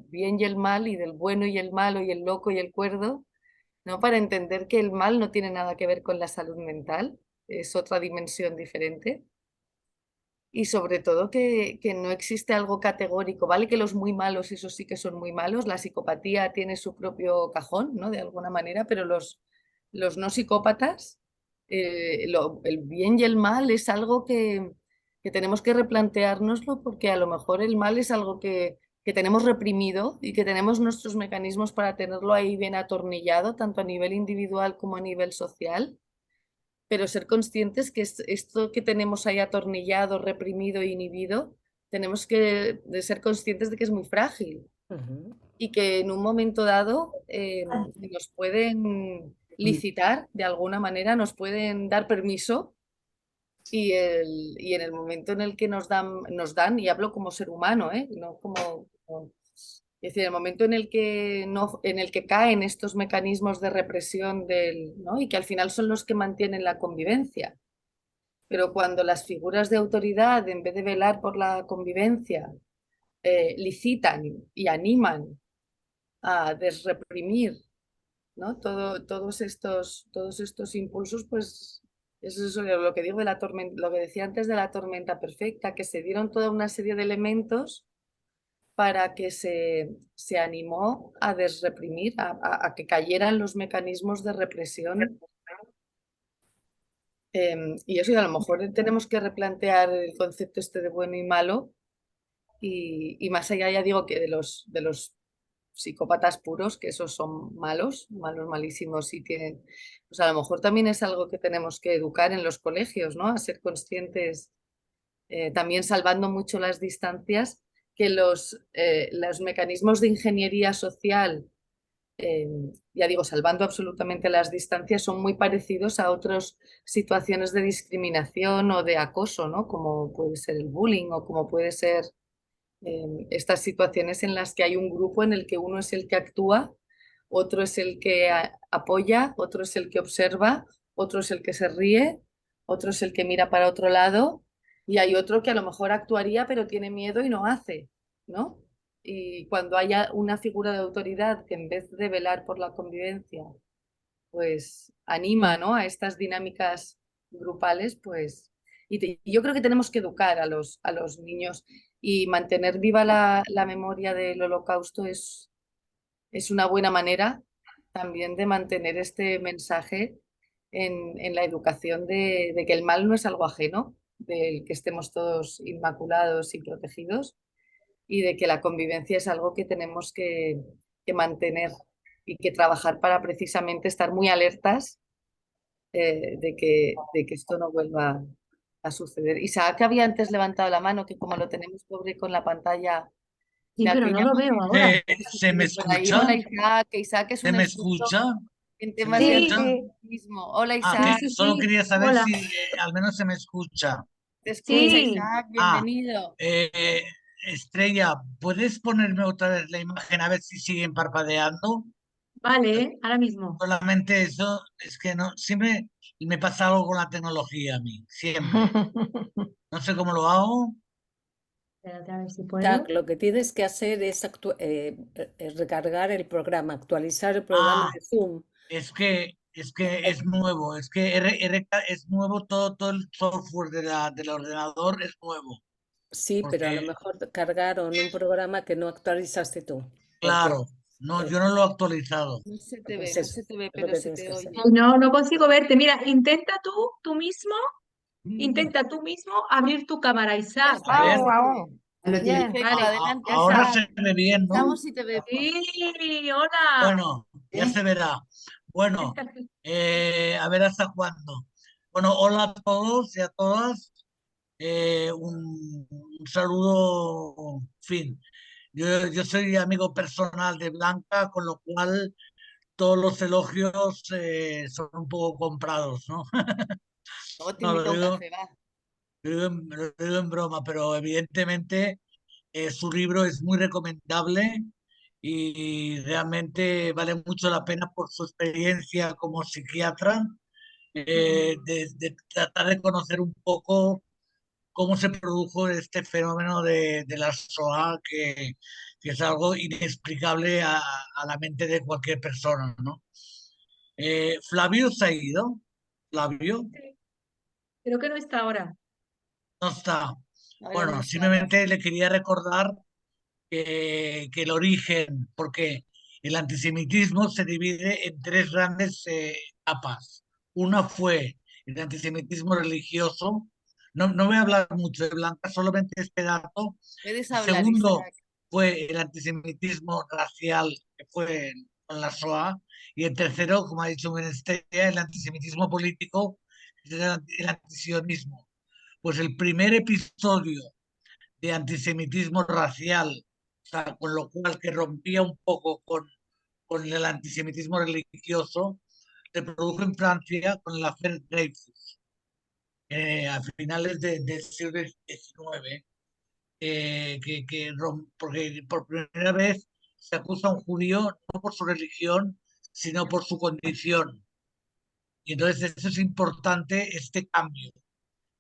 bien y el mal, y del bueno y el malo, y el loco y el cuerdo, ¿no? Para entender que el mal no tiene nada que ver con la salud mental, es otra dimensión diferente. Y sobre todo que no existe algo categórico, ¿vale? Que los muy malos, esos sí que son muy malos, la psicopatía tiene su propio cajón, ¿no? De alguna manera, pero los no psicópatas, el bien y el mal es algo que tenemos que replanteárnoslo, porque a lo mejor el mal es algo que tenemos reprimido y que tenemos nuestros mecanismos para tenerlo ahí bien atornillado, tanto a nivel individual como a nivel social. Pero ser conscientes que esto que tenemos ahí atornillado, reprimido e inhibido, tenemos que ser conscientes de que es muy frágil y que en un momento dado nos pueden licitar de alguna manera, nos pueden dar permiso y en el momento en el que nos dan, y hablo como ser humano, no es decir, el momento en el que, en el que caen estos mecanismos de represión ¿no? Y que al final son los que mantienen la convivencia. Pero cuando las figuras de autoridad, en vez de velar por la convivencia, licitan y animan a desreprimir, ¿no? Todos estos impulsos, pues eso es lo que digo de la tormenta, lo que decía antes de la tormenta perfecta, que se dieron toda una serie de elementos para que se animó a desreprimir, a que cayeran los mecanismos de represión. Y eso, y a lo mejor tenemos que replantear el concepto este de bueno y malo, y más allá, ya digo, que de los psicópatas puros, que esos son malos, malísimos, y tienen, pues a lo mejor también es algo que tenemos que educar en los colegios, ¿no? A ser conscientes, también salvando mucho las distancias, que los mecanismos de ingeniería social, ya digo, salvando absolutamente las distancias, son muy parecidos a otras situaciones de discriminación o de acoso, ¿no? Como puede ser el bullying o como puede ser estas situaciones en las que hay un grupo en el que uno es el que actúa, otro es el que apoya, otro es el que observa, otro es el que se ríe, otro es el que mira para otro lado, y hay otro que a lo mejor actuaría pero tiene miedo y no hace, ¿no? Y cuando haya una figura de autoridad que en vez de velar por la convivencia, pues anima, ¿no? A estas dinámicas grupales, pues... Y yo creo que tenemos que educar a los niños, y mantener viva la memoria del Holocausto es una buena manera también de mantener este mensaje en la educación de que el mal no es algo ajeno, del que estemos todos inmaculados y protegidos, y de que la convivencia es algo que tenemos que mantener y que trabajar para precisamente estar muy alertas de que esto no vuelva a suceder. Isaac había antes levantado la mano, que como lo tenemos pobre con la pantalla, Sí, me pero no lo veo ahora. ¿Se me por ahí. escucha? Hola Isaac, que Isaac es ¿Se un me experto escucha? en ¿Se me temas de escucha? antisemitismo. Hola Ah, Isaac, que solo quería saber Hola. si al menos se me escucha. te escucha Sí, Isaac, Ah, bienvenido. Estrella, ¿puedes ponerme otra vez la imagen a ver si siguen parpadeando? vale, ahora mismo. Solamente eso, es que no, siempre me pasa algo con la tecnología a mí, siempre. No sé cómo lo hago. Espérate a ver si puedo. Tac, lo que tienes que hacer es recargar el programa, actualizar el programa Ah, de Zoom. es que es nuevo, es que es nuevo todo el software del ordenador es nuevo. Sí, pero a lo Porque, mejor cargaron un programa que no actualizaste tú. Porque claro, no, yo no lo he actualizado. No se te pues ve, no eso, se te ve, es lo pero que se tienes te que hacer. oye. Ay, no, no consigo verte. Mira, tú mismo, intenta tú mismo abrir tu cámara, Isaac. A ver, Bien. Perfecto, Vale. adelante, ahora Isaac. se ve bien, ¿no? Estamos y te vemos. Sí, hola. Bueno, ya se verá. Bueno, a ver hasta cuándo. Bueno, hola a todos y a todas. Un saludo, en fin. Yo soy amigo personal de Blanca, con lo cual todos los elogios son un poco comprados, ¿no? Luego te No, invito a un café, va. lo digo en broma, pero evidentemente su libro es muy recomendable y realmente vale mucho la pena por su experiencia como psiquiatra, de tratar de conocer un poco cómo se produjo este fenómeno de la SOA, que es algo inexplicable a la mente de cualquier persona, ¿no? Flavio se ha ido. Flavio Creo que no está ahora. no está. Ahora no Bueno, está. simplemente le quería recordar que el origen, porque el antisemitismo se divide en tres grandes etapas. Una fue el antisemitismo religioso. No, no voy a hablar mucho de Blanca, solamente este dato. Puedes El hablar, segundo Isaac. fue el antisemitismo racial, que fue con la SOA. Y el tercero, como ha dicho Benestella, el antisemitismo político, que es el antisionismo. Pues el primer episodio de antisemitismo racial, o sea, con lo cual que rompía un poco con el antisemitismo religioso, se produjo en Francia con la affaire Dreyfus, a finales del siglo XIX, porque por primera vez se acusa a un judío no por su religión, sino por su condición. Y entonces eso es importante, este cambio.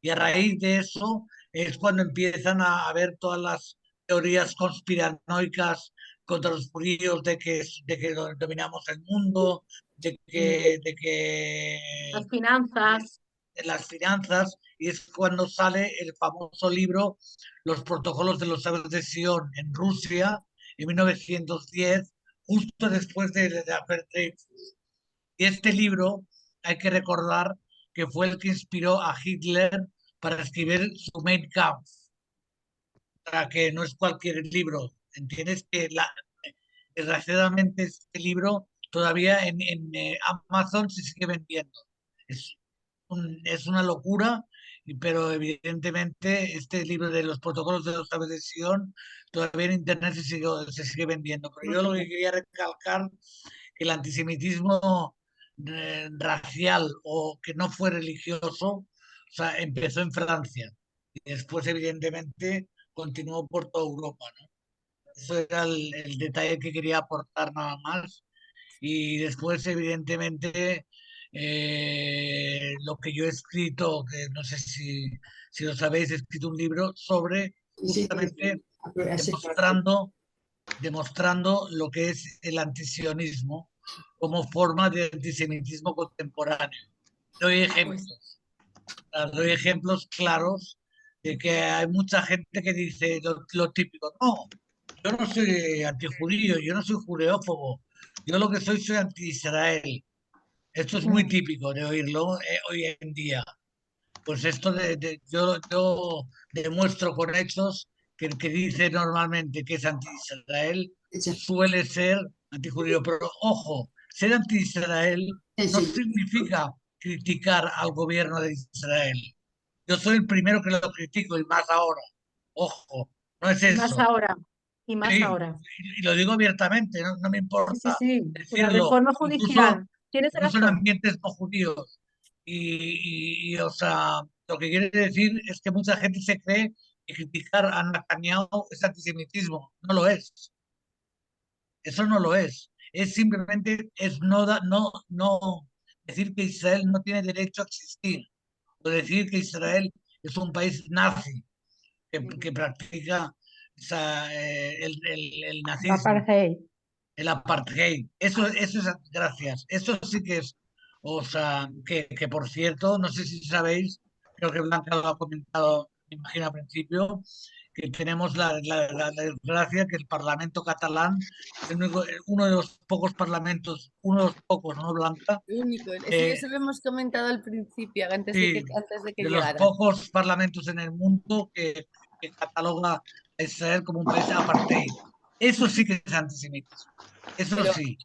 Y a raíz de eso es cuando empiezan a haber todas las teorías conspiranoicas contra los judíos de que dominamos el mundo, de que Las finanzas. en las finanzas, y es cuando sale el famoso libro Los protocolos de los sabios de Sion en Rusia en 1910, justo después de Apartheid. Y este libro, hay que recordar que fue el que inspiró a Hitler para escribir su Mein Kampf, para que no es cualquier libro. ¿Entiendes? Desgraciadamente este libro todavía en Amazon se sigue vendiendo. Es, es una locura, pero evidentemente este libro de los protocolos de los sabios de Sion todavía en Internet se sigue vendiendo. Pero yo lo que quería recalcar que el antisemitismo racial o que no fue religioso, o sea, empezó en Francia y después evidentemente continuó por toda Europa, ¿no? Eso era el detalle que quería aportar nada más. Y después, evidentemente, lo que yo he escrito, que no sé si lo sabéis, he escrito un libro sobre justamente demostrando lo que es el antisionismo como forma de antisemitismo contemporáneo. Doy ejemplos, doy ejemplos claros de que hay mucha gente que dice lo típico, no, yo no soy antijudío, yo no soy judeófobo, yo lo que soy anti-Israel. Esto es muy típico de oírlo hoy en día. Pues esto yo demuestro con hechos que el que dice normalmente que es anti-Israel suele ser antijudío. Pero ojo, ser anti-Israel no significa criticar al gobierno de Israel. Yo soy el primero que lo critico y más ahora. Ojo, no es Y más eso. ahora. Y más Sí, ahora. y lo digo abiertamente, no me Sí, sí, importa sí. La decirlo, reforma incluso, judicial. Tienes incluso en razón. ambientes no judíos. O sea, lo que quiere decir es que mucha gente se cree que criticar a Netanyahu es antisemitismo. No lo es. Eso no lo es. Es simplemente es no decir que Israel no tiene derecho a existir o decir que Israel es un país nazi, que practica el nazismo, Apartheid. el apartheid. Eso es, gracias. Eso sí que es, o sea, que por cierto, no sé si sabéis, creo que Blanca lo ha comentado, me imagino al principio, que tenemos la desgracia que el Parlamento catalán es uno de los pocos parlamentos, uno de los pocos, ¿no, Blanca? Único. Sí, eso lo hemos comentado al principio, antes de Sí, que de los llegara. pocos parlamentos en el mundo que cataloga a Israel como un país apartheid. Eso sí que es antisemitismo. Eso Pero sí.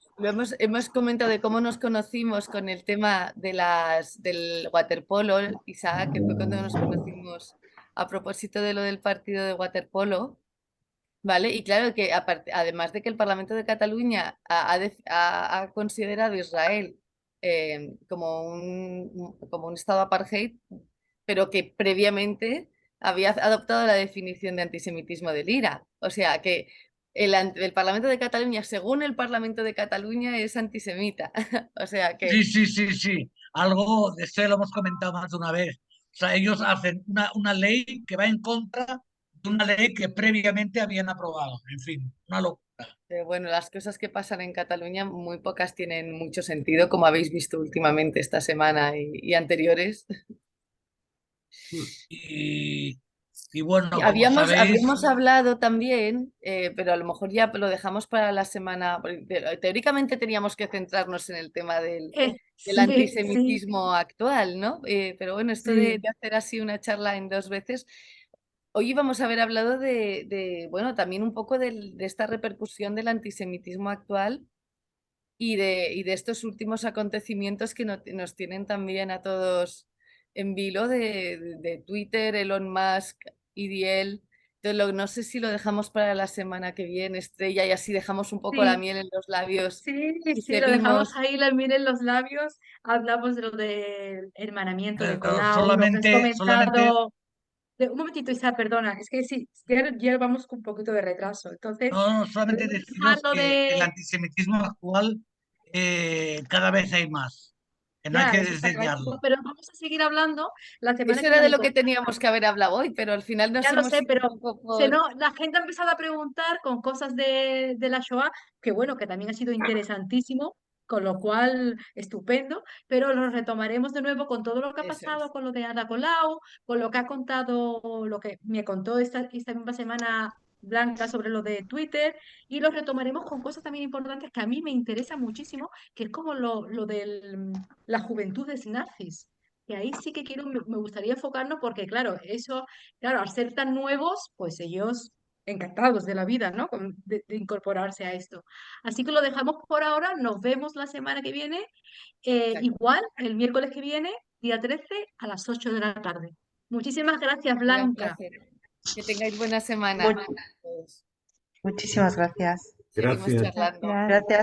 hemos comentado de cómo nos conocimos con el tema del waterpolo, Isaac, que fue cuando nos conocimos a propósito de lo del partido de waterpolo, ¿vale? Y claro que además de que el Parlamento de Cataluña ha considerado a Israel como un estado apartheid, pero que previamente había adoptado la definición de antisemitismo del IRA. O sea que el Parlamento de Cataluña, según el Parlamento de Cataluña, es antisemita. O sea que Sí. Algo de esto ya lo hemos comentado más de una vez. O sea, ellos hacen una ley que va en contra de una ley que previamente habían aprobado. En fin, una locura. bueno, las cosas que pasan en Cataluña, muy pocas tienen mucho sentido, como habéis visto últimamente esta semana y anteriores. Y bueno, Y como habíamos sabéis, hablado también, pero a lo mejor ya lo dejamos para la semana. Teóricamente teníamos que centrarnos en el tema del Sí, sí, antisemitismo actual, ¿no? Pero bueno, esto de sí. hacer así una charla en 2 veces. Hoy íbamos a haber hablado bueno, también un poco de esta repercusión del antisemitismo actual y de estos últimos acontecimientos que nos tienen también a todos en vilo de Twitter, Elon Musk, IDL. Entonces, no sé si lo dejamos para la semana que viene, Estrella, y así dejamos un poco la Sí, miel en los labios y sí, lo dejamos seguimos. ahí, la miel en los labios. Hablamos de lo del hermanamiento de Colau, lo que has solamente, comentado. Un momentito, Isa, perdona, es que sí, ya vamos con un poquito de retraso. Entonces, no, solamente podemos dejar deciros lo que el de. antisemitismo actual cada vez hay más, que no hay Ya, que eso está clarísimo, desdeñarlo. pero vamos a seguir hablando la semana Eso que era de viene lo con. que teníamos que haber hablado hoy, pero al final nos Ya lo hemos sé, ido pero un poco por. la gente ha empezado a preguntar con cosas de la Shoah, que bueno, que también ha sido interesantísimo, con lo cual estupendo, pero lo retomaremos de nuevo con todo lo que ha Eso pasado es. con lo de Ada Colau, con lo que ha contado, lo que me contó esta misma semana Blanca sobre lo de Twitter, y lo retomaremos con cosas también importantes que a mí me interesan muchísimo, que es como lo de la juventud de nazis. Que ahí sí que me gustaría enfocarnos porque, claro, eso. Claro, al ser tan nuevos, pues ellos encantados de la vida, ¿no? De incorporarse a esto. Así que lo dejamos por ahora, nos vemos la semana que viene, De acuerdo. igual el miércoles que viene, día 13 a las 8 de la tarde. Muchísimas gracias, Será un Blanca. placer. Que tengáis buena semana. Muchísimas gracias. Seguimos Gracias. charlando. Gracias.